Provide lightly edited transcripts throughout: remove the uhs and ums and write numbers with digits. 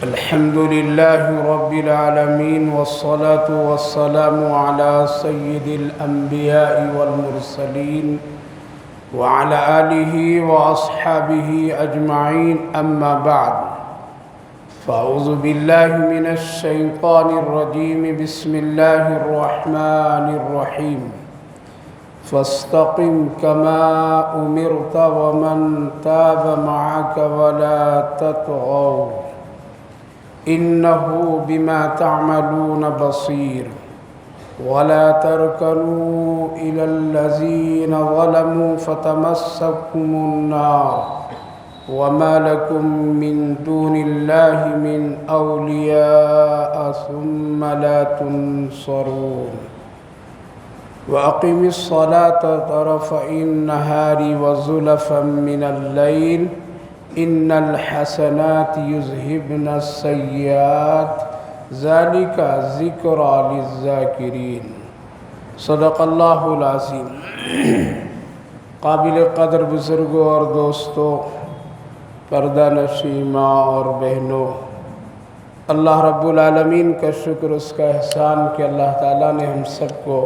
الحمد لله رب العالمين والصلاة والسلام على سيد الأنبياء والمرسلين وعلى آله وأصحابه أجمعين أما بعد فأعوذ بالله من الشيطان الرجيم بسم الله الرحمن الرحيم فاستقم كما أمرت ومن تاب معك ولا تطغوا إنه بما تعملون بصير ولا تركنوا إلى الذين ظلموا فتمسكم النار وما لكم من دون الله من أولياء ثم لا تنصرون وأقم الصلاة طرفي النهار وزلفا من الليل إن الحسنات يذهبن السيئات ذلك ذكرى للذاكرين صدق اللہ العظیم۔ قابل قدر بزرگوں اور دوستوں، پردہ نشین ماں اور بہنوں، اللہ رب العالمین کا شکر، اس کا احسان کہ اللہ تعالیٰ نے ہم سب کو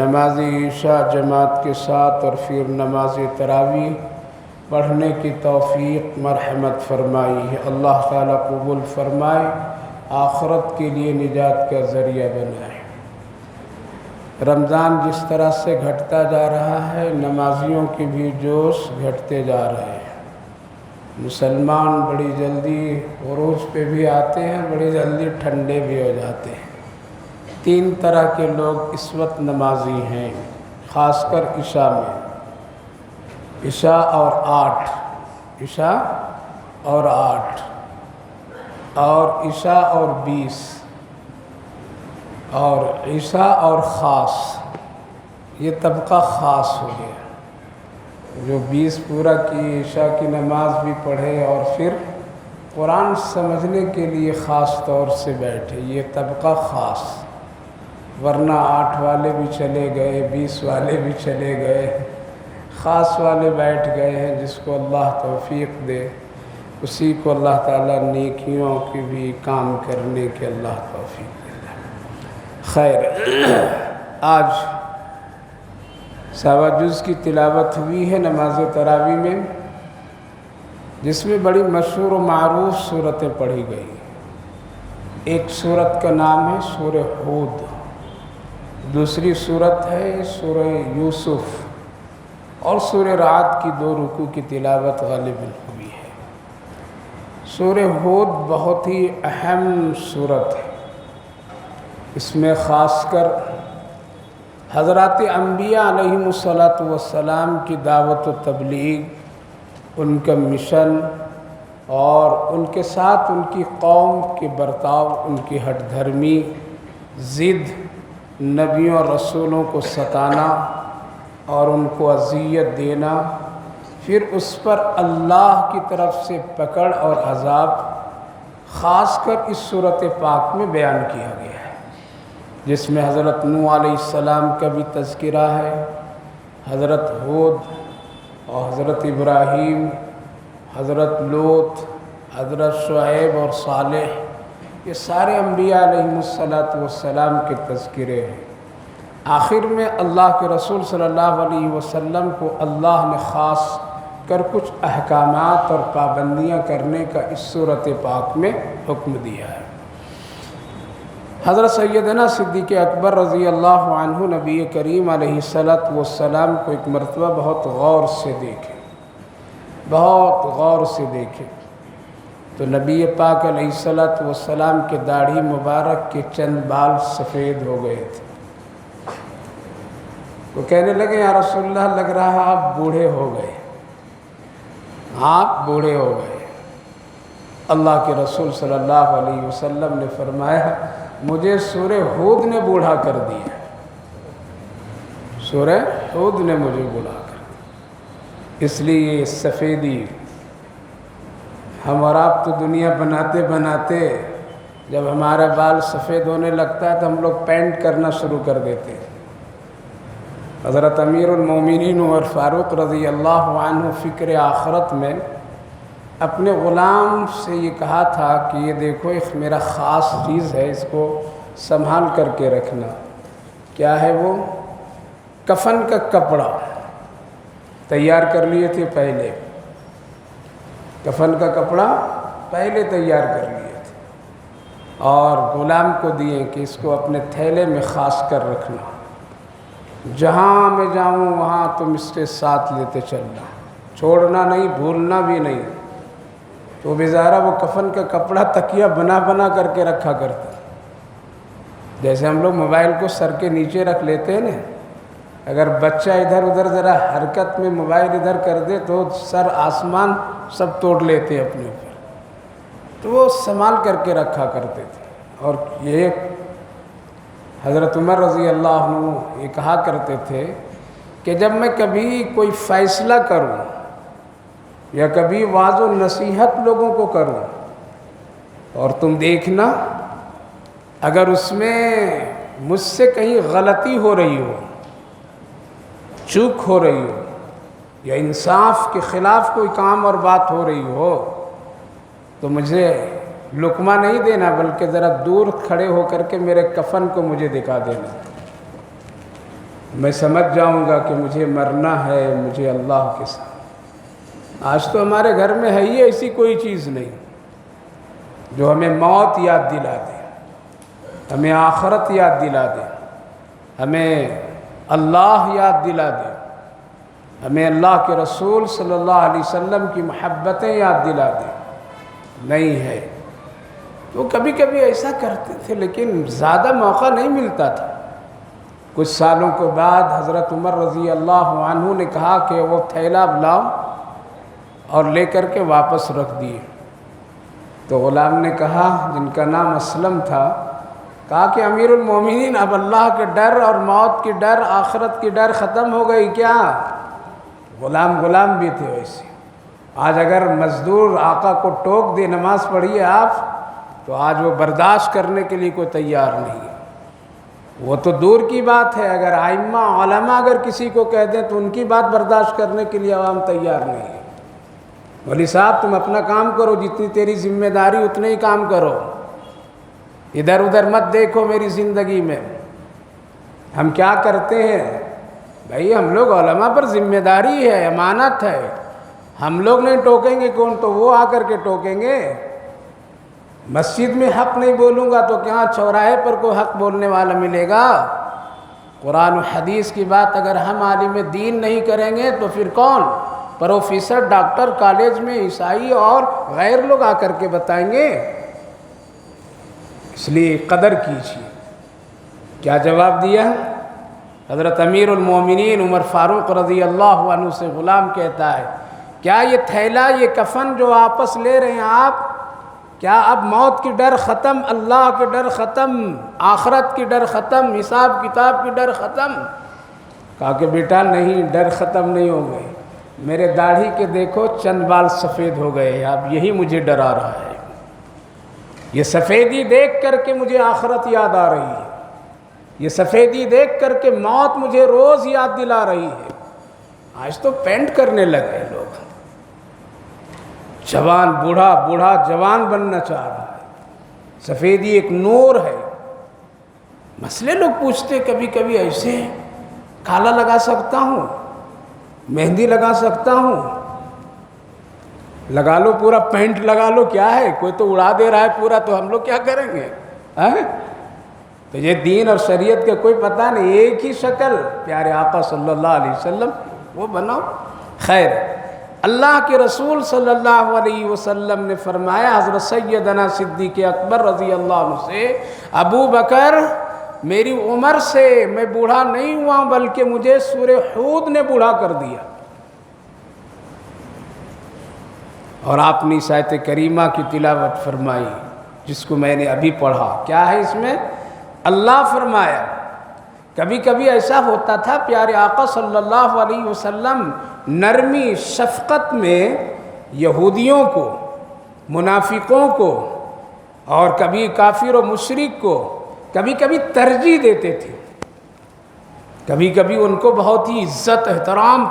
نماز عشاء جماعت کے ساتھ اور پھر نماز تراویح پڑھنے کی توفیق مرحمت فرمائی ہے۔ اللہ تعالیٰ قبول فرمائے، آخرت کے لیے نجات کا ذریعہ بنائے۔ رمضان جس طرح سے گھٹتا جا رہا ہے، نمازیوں کے بھی جوش گھٹتے جا رہے ہیں۔ مسلمان بڑی جلدی عروج پہ بھی آتے ہیں، بڑی جلدی ٹھنڈے بھی ہو جاتے ہیں۔ تین طرح کے لوگ اس وقت نمازی ہیں، خاص کر عشاء میں، عشاء اور 8، عشاء اور 8 اور عشاء اور 20 اور عشاء اور خاص، یہ طبقہ خاص ہو گیا جو 20 پورا کی عشاء کی نماز بھی پڑھے اور پھر قرآن سمجھنے کے لیے خاص طور سے بیٹھے، یہ طبقہ خاص۔ ورنہ 8 والے بھی چلے گئے، 20 والے بھی چلے گئے، خاص والے بیٹھ گئے ہیں۔ جس کو اللہ توفیق دے اسی کو اللہ تعالیٰ نیکیوں کی بھی کام کرنے کے اللہ توفیق دے۔ خیر، آج سوا جز کی تلاوت ہوئی ہے نماز تراویح میں، جس میں بڑی مشہور و معروف صورتیں پڑھی گئی۔ ایک صورت کا نام ہے سورہ ہود، دوسری صورت ہے سورہ یوسف، اور سورہ رعد کی 2 رکوع کی تلاوت غالباً ہوئی ہے۔ سورہ ہود بہت ہی اہم صورت ہے۔ اس میں خاص کر حضرات انبیاء علیہم السلام کی دعوت و تبلیغ، ان کا مشن اور ان کے ساتھ ان کی قوم کے برتاؤ، ان کی ہٹ دھرمی، ضد، نبیوں اور رسولوں کو ستانا اور ان کو اذیت دینا، پھر اس پر اللہ کی طرف سے پکڑ اور عذاب، خاص کر اس صورت پاک میں بیان کیا گیا ہے، جس میں حضرت نوح علیہ السلام کا بھی تذکرہ ہے، حضرت ہود اور حضرت ابراہیم، حضرت لوط، حضرت شعیب اور صالح، یہ سارے انبیاء علیہم السلام کے تذکرے ہیں۔ آخر میں اللہ کے رسول صلی اللہ علیہ وسلم کو اللہ نے خاص کر کچھ احکامات اور پابندیاں کرنے کا اس صورت پاک میں حکم دیا ہے۔ حضرت سیدنا صدیق اکبر رضی اللہ عنہ نبی کریم علیہ السلام کو ایک مرتبہ بہت غور سے دیکھے تو نبی پاک علیہ السلام کے داڑھی مبارک کے چند بال سفید ہو گئے تھے۔ وہ کہنے لگے، یا رسول اللہ، لگ رہا ہے آپ بوڑھے ہو گئے، آپ بوڑھے ہو گئے۔ اللہ کے رسول صلی اللہ علیہ وسلم نے فرمایا، مجھے سورہ ہود نے بوڑھا کر دیا، سورہ ہود نے مجھے بوڑھا کر دیا۔ اس لیے یہ سفیدی، ہم اور آپ تو دنیا بناتے بناتے جب ہمارا بال سفید ہونے لگتا ہے تو ہم لوگ پینٹ کرنا شروع کر دیتے ہیں۔ حضرت امیر المومنین عمر فاروق رضی اللہ عنہ فکر آخرت میں اپنے غلام سے یہ کہا تھا کہ یہ دیکھو ایک میرا خاص چیز ہے، اس کو سنبھال کر کے رکھنا۔ کیا ہے وہ؟ کفن کا کپڑا تیار کر لیے تھے پہلے، کفن کا کپڑا پہلے تیار کر لیے تھے اور غلام کو دیے کہ اس کو اپنے تھیلے میں خاص کر رکھنا، جہاں میں جاؤں وہاں تم اس کے ساتھ لیتے چلنا، چھوڑنا نہیں، بھولنا بھی نہیں۔ تو بیچارہ وہ کفن کا کپڑا تکیہ بنا بنا کر کے رکھا کرتا، جیسے ہم لوگ موبائل کو سر کے نیچے رکھ لیتے ہیں نا، اگر بچہ ادھر ادھر ذرا حرکت میں موبائل ادھر کر دے تو سر آسمان سب توڑ لیتے اپنے اوپر، تو وہ سنبھال کر کے رکھا کرتے تھے۔ اور یہ حضرت عمر رضی اللہ عنہ یہ کہا کرتے تھے کہ جب میں کبھی کوئی فیصلہ کروں یا کبھی وعظ و نصیحت لوگوں کو کروں اور تم دیکھنا اگر اس میں مجھ سے کہیں غلطی ہو رہی ہو، چوک ہو رہی ہو یا انصاف کے خلاف کوئی کام اور بات ہو رہی ہو تو مجھے لقمہ نہیں دینا، بلکہ ذرا دور کھڑے ہو کر کے میرے کفن کو مجھے دکھا دینا، میں سمجھ جاؤں گا کہ مجھے مرنا ہے، مجھے اللہ کے ساتھ۔ آج تو ہمارے گھر میں ہے ہی ایسی کوئی چیز نہیں جو ہمیں موت یاد دلا دے، ہمیں آخرت یاد دلا دے، ہمیں اللہ یاد دلا دے، ہمیں اللہ کے رسول صلی اللہ علیہ وسلم کی محبتیں یاد دلا دے، نہیں ہے۔ تو کبھی کبھی ایسا کرتے تھے لیکن زیادہ موقع نہیں ملتا تھا۔ کچھ سالوں کے بعد حضرت عمر رضی اللہ عنہ نے کہا کہ وہ تھیلا لاؤ اور لے کر کے واپس رکھ دیے۔ تو غلام نے کہا، جن کا نام اسلم تھا، کہا کہ امیر المومنین اب اللہ کے ڈر اور موت کی ڈر، آخرت کی ڈر ختم ہو گئی کیا؟ غلام بھی تھے ویسے۔ آج اگر مزدور آقا کو ٹوک دے نماز پڑھیے آپ، تو آج وہ برداشت کرنے کے لیے کوئی تیار نہیں ہے۔ وہ تو دور کی بات ہے، اگر ائمہ علماء اگر کسی کو کہہ دیں تو ان کی بات برداشت کرنے کے لیے عوام تیار نہیں ہے۔ ولی صاحب تم اپنا کام کرو، جتنی تیری ذمہ داری اتنے ہی کام کرو، ادھر ادھر مت دیکھو میری زندگی میں۔ ہم کیا کرتے ہیں بھائی؟ ہم لوگ علماء پر ذمہ داری ہے، امانت ہے، ہم لوگ نہیں ٹوکیں گے کون؟ تو وہ آ کر کے ٹوکیں گے۔ مسجد میں حق نہیں بولوں گا تو کہاں چوراہے پر کوئی حق بولنے والا ملے گا؟ قرآن و حدیث کی بات اگر ہم عالم دین نہیں کریں گے تو پھر کون؟ پروفیسر، ڈاکٹر کالج میں عیسائی اور غیر لوگ آ کر کے بتائیں گے۔ اس لیے قدر کیجیے۔ کیا جواب دیا؟ حضرت امیر المومنین عمر فاروق رضی اللہ عنہ سے غلام کہتا ہے، کیا یہ تھیلا، یہ کفن جو واپس لے رہے ہیں آپ، کیا اب موت کی ڈر ختم، اللہ کی ڈر ختم، آخرت کی ڈر ختم، حساب کتاب کی ڈر ختم؟ کہا کہ بیٹا نہیں، ڈر ختم نہیں ہو گئے، میرے داڑھی کے دیکھو چند بال سفید ہو گئے، اب یہی مجھے ڈرا رہا ہے، یہ سفیدی دیکھ کر کے مجھے آخرت یاد آ رہی ہے، یہ سفیدی دیکھ کر کے موت مجھے روز یاد دلا رہی ہے۔ آج تو پینٹ کرنے لگے لوگ، جوان بوڑھا، بوڑھا جوان بننا چاہ رہا ہے، سفیدی ایک نور ہے۔ مسئلے لوگ پوچھتے کبھی کبھی ایسے، کالا لگا سکتا ہوں، مہندی لگا سکتا ہوں، لگا لو پورا پینٹ لگا لو، کیا ہے؟ کوئی تو اڑا دے رہا ہے پورا، تو ہم لوگ کیا کریں گے؟ تو یہ دین اور شریعت کا کوئی پتہ نہیں، ایک ہی شکل پیارے آقا صلی اللہ علیہ وسلم وہ بناؤ۔ خیر، اللہ کے رسول صلی اللہ علیہ وسلم نے فرمایا حضرت سیدنا صدیق اکبر رضی اللہ عنہ سے، ابو بکر میری عمر سے میں بوڑھا نہیں ہوا بلکہ مجھے سورہ ہود نے بوڑھا کر دیا۔ اور آپ نے اس آیت کریمہ کی تلاوت فرمائی جس کو میں نے ابھی پڑھا۔ کیا ہے اس میں؟ اللہ فرمایا، کبھی کبھی ایسا ہوتا تھا پیارے آقا صلی اللہ علیہ وسلم نرمی شفقت میں یہودیوں کو، منافقوں کو اور کبھی کافر و مشرک کو کبھی کبھی ترجیح دیتے تھے، کبھی کبھی ان کو بہت ہی عزت احترام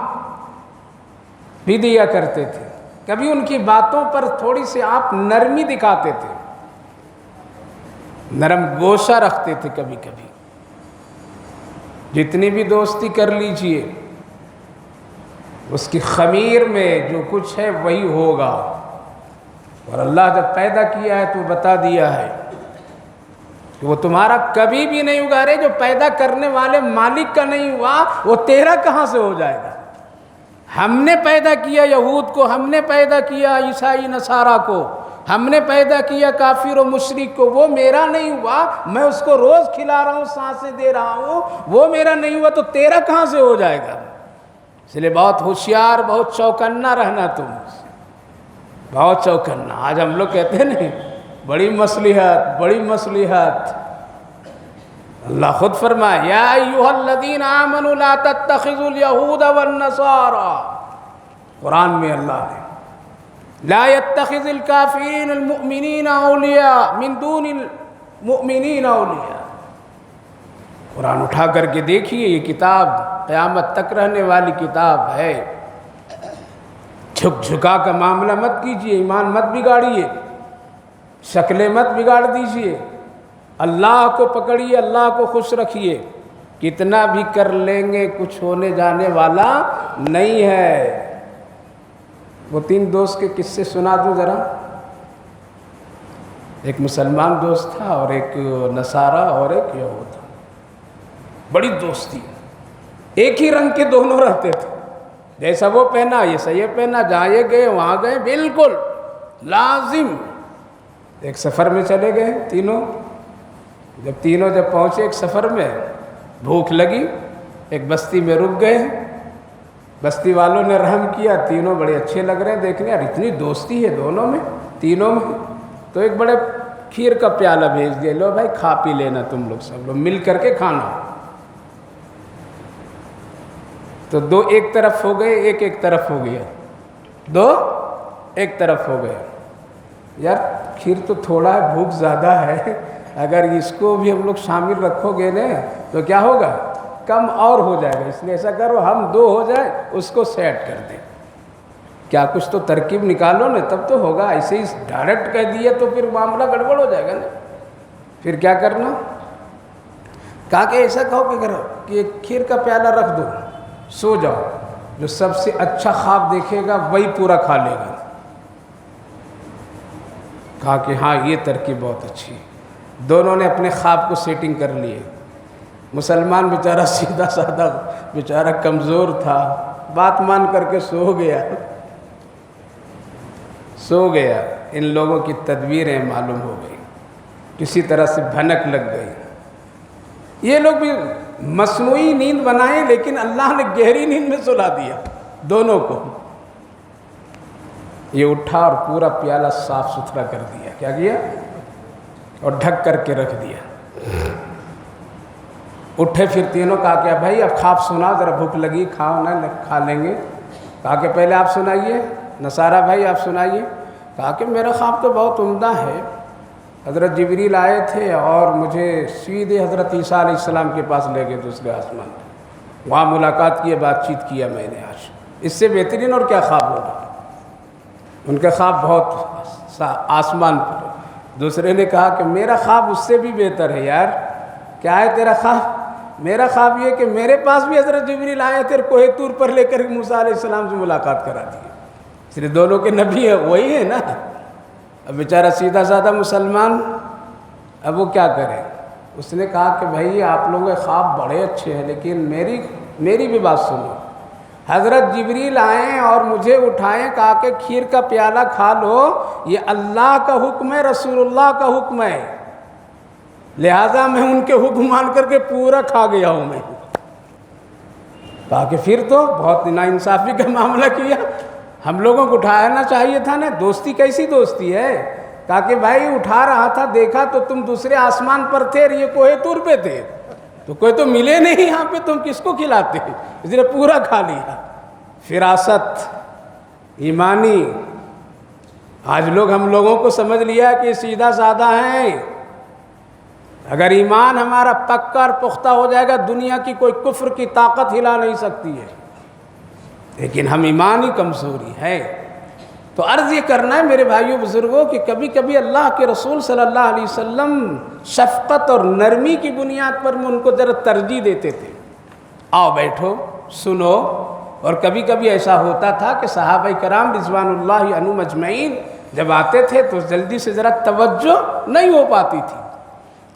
بھی دیا کرتے تھے۔ کبھی ان کی باتوں پر تھوڑی سی آپ نرمی دکھاتے تھے، نرم گوشہ رکھتے تھے کبھی کبھی. جتنی بھی دوستی کر لیجئے اس کی خمیر میں جو کچھ ہے وہی ہوگا. اور اللہ جب پیدا کیا ہے تو بتا دیا ہے کہ وہ تمہارا کبھی بھی نہیں ہوگا. رے جو پیدا کرنے والے مالک کا نہیں ہوا وہ تیرا کہاں سے ہو جائے گا؟ ہم نے پیدا کیا یہود کو، ہم نے پیدا کیا عیسائی نصارہ کو، ہم نے پیدا کیا کافر و مشرک کو. وہ میرا نہیں ہوا، میں اس کو روز کھلا رہا ہوں، سانسیں دے رہا ہوں، وہ میرا نہیں ہوا تو تیرا کہاں سے ہو جائے گا؟ اس لیے بہت ہوشیار، بہت چوکنا رہنا، تم بہت چوکنا. آج ہم لوگ کہتے ہیں نہیں بڑی مصلحت، بڑی مصلحت. اللہ خود فرمائے یا ایھا الذین آمنوا لا تتخذوا اليہود والنصارى. قرآن میں اللہ نے لا يتخذ الکافرین المؤمنین اولیاء من دون المؤمنین اولیاء. قرآن اٹھا کر کے دیکھیے، یہ کتاب قیامت تک رہنے والی کتاب ہے. جھک جھکا کا معاملہ مت کیجیے، ایمان مت بگاڑیے، شکلیں مت بگاڑ دیجیے. اللہ کو پکڑیے، اللہ کو خوش رکھیے. کتنا بھی کر لیں گے کچھ ہونے جانے والا نہیں ہے. وہ 3 دوست کے قصے سنا دوں ذرا. ایک مسلمان دوست تھا اور ایک نصارہ اور ایک یہود تھا. بڑی دوستی، ایک ہی رنگ کے دونوں رہتے تھے. جیسا وہ پہنا ایسا یہ پہنا، جہاں یہ گئے وہاں گئے، بالکل لازم. ایک سفر میں چلے گئے تینوں. جب پہنچے ایک سفر میں، بھوک لگی، ایک بستی میں رک گئے. بستی والوں نے رحم کیا، تینوں بڑے اچھے لگ رہے ہیں دیکھنے، اور اتنی دوستی ہے دونوں میں، تینوں میں. تو ایک بڑے کھیر کا پیالہ بھیج دیا، لو بھائی کھا پی لینا، تم لوگ سب لوگ مل کر کے کھانا. تو 2 ایک طرف ہو گئے، ایک طرف ہو گیا. 2 ایک طرف ہو گئے. یار کھیر تو تھوڑا ہے، بھوک زیادہ ہے، اگر اس کو بھی ہم لوگ شامل رکھو گے نا تو کیا ہوگا؟ کم اور ہو جائے گا. اس لیے ایسا کرو ہم 2 ہو جائے، اس کو سیٹ کر دیں. کیا کچھ تو ترکیب نکالو نا، تب تو ہوگا. ایسے ہی ڈائریکٹ کہہ دیا تو پھر معاملہ گڑبڑ ہو جائے گا نا. پھر کیا کرنا؟ کہا کہ ایسا کہو کہ کرو کہ کھیر کا پیالہ رکھ دو، سو جاؤ، جو سب سے اچھا خواب دیکھے گا وہی پورا کھا لے گا. کہا کہ ہاں یہ ترکیب بہت اچھی. دونوں نے اپنے خواب کو سیٹنگ کر لیے. مسلمان بیچارہ سیدھا سادہ بیچارہ کمزور تھا، بات مان کر کے سو گیا. ان لوگوں کی تدبیریں معلوم ہو گئی، کسی طرح سے بھنک لگ گئی. یہ لوگ بھی مصنوعی نیند بنائے لیکن اللہ نے گہری نیند میں سلا دیا دونوں کو. یہ اٹھا اور پورا پیالہ صاف ستھرا کر دیا. کیا کیا؟ اور ڈھک کر کے رکھ دیا. اٹھے پھر تینوں، کہا کہ بھائی اب خواب سنا، ذرا بھوک لگی، کھاؤ نا، کھا لیں گے. کہا کہ پہلے آپ سنائیے. نصارہ بھائی آپ سنائیے. کہا کہ میرا خواب تو بہت عمدہ ہے. حضرت جبریل آئے تھے اور مجھے سیدھے حضرت عیسیٰ علیہ السلام کے پاس لے گئے دوسرے آسمان پہ. وہاں ملاقات کی، بات چیت کیا میں نے. آج اس سے بہترین اور کیا خواب ہوگا؟ ان کا خواب بہت آسمان پر. دوسرے نے کہا کہ میرا خواب اس سے بھی بہتر ہے. یار کیا ہے تیرا خواب؟ میرا خواب یہ کہ میرے پاس بھی حضرت جبریل آئے تھے، کوہ طور پر لے کر موسیٰ علیہ السلام سے ملاقات کرا دی. صرف دونوں کے نبی ہے وہی ہے نا. اب بیچارہ سیدھا سادہ مسلمان، اب وہ کیا کرے؟ اس نے کہا کہ بھائی آپ لوگوں کے خواب بڑے اچھے ہیں لیکن میری بھی بات سنو. حضرت جبریل آئیں اور مجھے اٹھائیں، کہا کہ کھیر کا پیالہ کھا لو، یہ اللہ کا حکم ہے، رسول اللہ کا حکم ہے، لہذا میں ان کے حکم مان کر کے پورا کھا گیا ہوں میں. کہا کہ پھر تو بہت ناانصافی کا معاملہ کیا، ہم لوگوں کو اٹھانا چاہیے تھا نا. دوستی کیسی دوستی ہے؟ کہا کہ بھائی اٹھا رہا تھا، دیکھا تو تم دوسرے آسمان پر تھے اور یہ کوہ طور پہ تھے، تو کوئی تو ملے نہیں یہاں پہ، تم کس کو کھلاتے؟ اس نے پورا کھا لیا. فراست ایمانی. آج ہم لوگوں کو سمجھ لیا کہ سیدھا سادہ ہیں. اگر ایمان ہمارا پکا اور پختہ ہو جائے گا، دنیا کی کوئی کفر کی طاقت ہلا نہیں سکتی ہے. لیکن ہم ایمانی کمزوری ہے. تو عرض یہ کرنا ہے میرے بھائیوں بزرگوں کہ کبھی کبھی اللہ کے رسول صلی اللہ علیہ وسلم شفقت اور نرمی کی بنیاد پر ان کو ذرا ترجیح دیتے تھے، آؤ بیٹھو سنو. اور کبھی کبھی ایسا ہوتا تھا کہ صحابہ کرام رضوان اللہ عنہم اجمعین جب آتے تھے تو جلدی سے ذرا توجہ نہیں ہو پاتی تھی،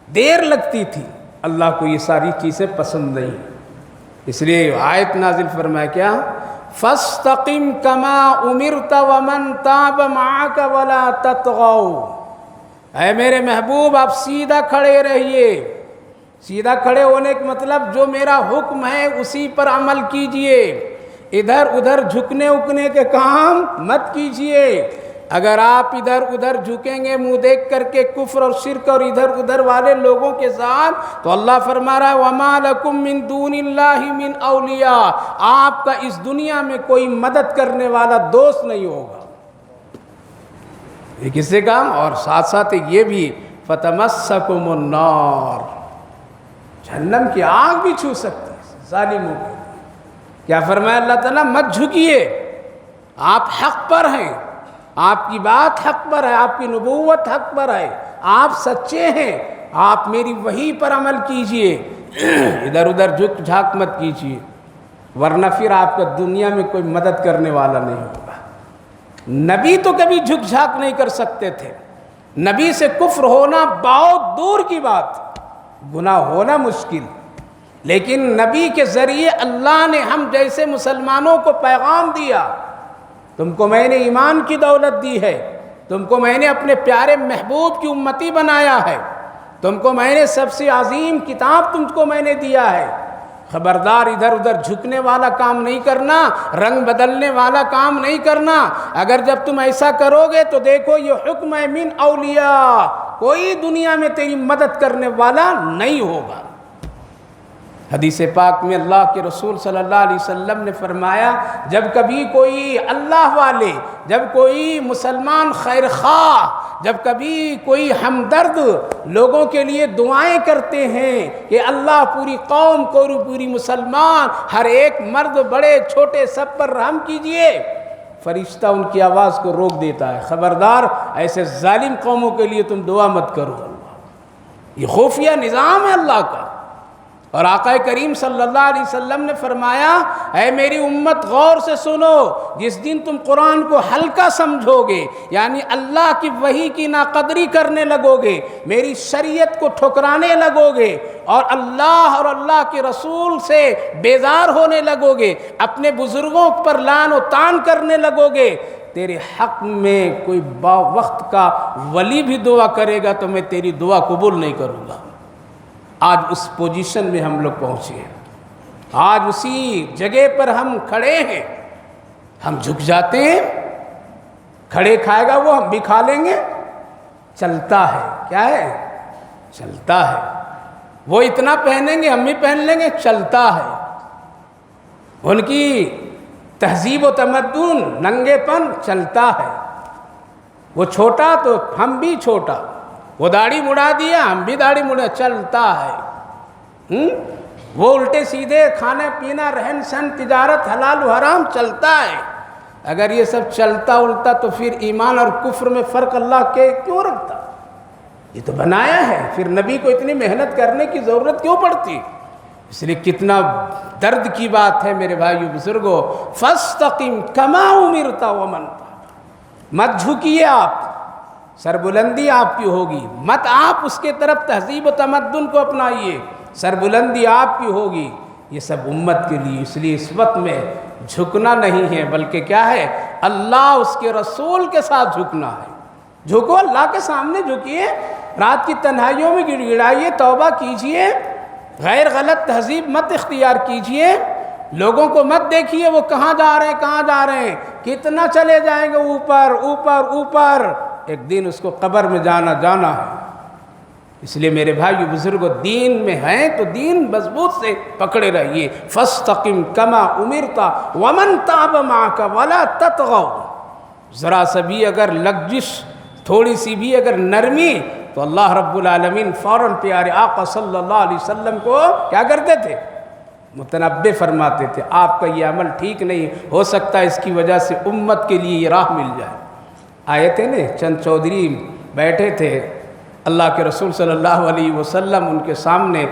دیر لگتی تھی. اللہ کو یہ ساری چیزیں پسند نہیں، اس لیے آیت نازل فرمایا کیا، فَاسْتَقِمْ كَمَا أُمِرْتَ وَمَنْ تَابَ مَعَكَ وَلَا تَطْغَوْا. اے میرے محبوب آپ سیدھا کھڑے رہیے. سیدھا کھڑے ہونے کا مطلب جو میرا حکم ہے اسی پر عمل کیجئے، ادھر ادھر جھکنے اکنے کے کام مت کیجئے. اگر آپ ادھر ادھر جھکیں گے منہ دیکھ کر کے کفر اور شرک اور ادھر ادھر والے لوگوں کے ساتھ، تو اللہ فرما رہا ہے وَمَا لَكُم مِّن دُونِ اللَّهِ مِّنْ أَوْلِيَاءَ، آپ کا اس دنیا میں کوئی مدد کرنے والا دوست نہیں ہوگا. یہ کس سے کام؟ اور ساتھ ساتھ یہ بھی فَتَمَسَّكُمُ النَّارِ، جہنم کی آگ بھی چھو سکتی ہے ظالموں کو. کیا فرمایا اللہ تعالیٰ؟ مت جھکیے، آپ حق پر ہیں، آپ کی بات حق پر ہے، آپ کی نبوت حق پر ہے، آپ سچے ہیں، آپ میری وحی پر عمل کیجئے، ادھر ادھر جھک جھاک مت کیجئے، ورنہ پھر آپ کا دنیا میں کوئی مدد کرنے والا نہیں ہوگا. نبی تو کبھی جھک جھاک نہیں کر سکتے تھے، نبی سے کفر ہونا بہت دور کی بات، گناہ ہونا مشکل، لیکن نبی کے ذریعے اللہ نے ہم جیسے مسلمانوں کو پیغام دیا، تم کو میں نے ایمان کی دولت دی ہے، تم کو میں نے اپنے پیارے محبوب کی امتی بنایا ہے، تم کو میں نے سب سے عظیم کتاب تم کو میں نے دیا ہے. خبردار ادھر ادھر جھکنے والا کام نہیں کرنا، رنگ بدلنے والا کام نہیں کرنا. اگر جب تم ایسا کرو گے تو دیکھو یہ حکم ہے من اولیاء، کوئی دنیا میں تیری مدد کرنے والا نہیں ہوگا. حدیث پاک میں اللہ کے رسول صلی اللہ علیہ وسلم نے فرمایا جب کبھی کوئی اللہ والے، جب کوئی مسلمان خیر خواہ، جب کبھی کوئی ہمدرد لوگوں کے لیے دعائیں کرتے ہیں کہ اللہ پوری قوم کو، پوری مسلمان، ہر ایک مرد بڑے چھوٹے سب پر رحم کیجئے، فرشتہ ان کی آواز کو روک دیتا ہے، خبردار ایسے ظالم قوموں کے لیے تم دعا مت کرو. یہ خفیہ نظام ہے اللہ کا. اور آقا کریم صلی اللہ علیہ وسلم نے فرمایا اے میری امت غور سے سنو، جس دن تم قرآن کو ہلکا سمجھو گے، یعنی اللہ کی وحی کی ناقدری کرنے لگو گے، میری شریعت کو ٹھکرانے لگو گے، اور اللہ کے رسول سے بیزار ہونے لگو گے، اپنے بزرگوں پر لعن و طعن کرنے لگو گے، تیرے حق میں کوئی با وقت کا ولی بھی دعا کرے گا تو میں تیری دعا قبول نہیں کروں گا. آج اس پوزیشن میں ہم لوگ پہنچے ہیں، آج اسی جگہ پر ہم کھڑے ہیں. ہم جھک جاتے ہیں، کھڑے کھائے گا وہ ہم بھی کھا لیں گے. چلتا ہے، کیا ہے؟ چلتا ہے. وہ اتنا پہنیں گے ہم بھی پہن لیں گے، چلتا ہے. ان کی تہذیب و تمدن، ننگے پن چلتا ہے. وہ چھوٹا تو ہم بھی چھوٹا، وہ داڑھی مڑا دیا ہم بھی داڑھی مڑا، چلتا ہے. وہ الٹے سیدھے کھانا پینا، رہن سہن، تجارت، حلال و حرام چلتا ہے. اگر یہ سب چلتا الٹا تو پھر ایمان اور کفر میں فرق اللہ کے کیوں رکھتا؟ یہ تو بنایا ہے، پھر نبی کو اتنی محنت کرنے کی ضرورت کیوں پڑتی؟ اس لیے کتنا درد کی بات ہے میرے بھائیو بزرگو، فاستقم کما امرت ومن تاب، مت جھکیے آپ، سربلندی آپ کی ہوگی، مت آپ اس کے طرف تہذیب و تمدن کو اپنائیے، سربلندی آپ کی ہوگی. یہ سب امت کے لیے. اس لیے اس وقت میں جھکنا نہیں ہے بلکہ کیا ہے؟ اللہ اس کے رسول کے ساتھ جھکنا ہے. جھکو، اللہ کے سامنے جھکیے، رات کی تنہائیوں میں گڑ گڑائیے، توبہ کیجئے، غیر غلط تہذیب مت اختیار کیجئے، لوگوں کو مت دیکھیے وہ کہاں جا رہے ہیں، کہاں جا رہے ہیں، کتنا چلے جائیں گے اوپر اوپر اوپر، ایک دن اس کو قبر میں جانا ہے. اس لیے میرے بھائیو بزرگو، دین میں ہیں تو دین مضبوط سے پکڑے رہیے. فاستقم کما امرت ومن تاب معک ولا تطغوا. ذرا سا بھی اگر لغزش، تھوڑی سی بھی اگر نرمی، تو اللہ رب العالمین فوراً پیارے آقا صلی اللہ علیہ وسلم کو کیا کرتے تھے؟ متنبہ فرماتے تھے آپ کا یہ عمل ٹھیک نہیں، ہو سکتا ہے اس کی وجہ سے امت کے لیے یہ راہ مل جائے. آئے تھے نا چند چودھری بیٹھے تھے، اللہ کے رسول صلی اللہ علیہ وسلم ان کے سامنے،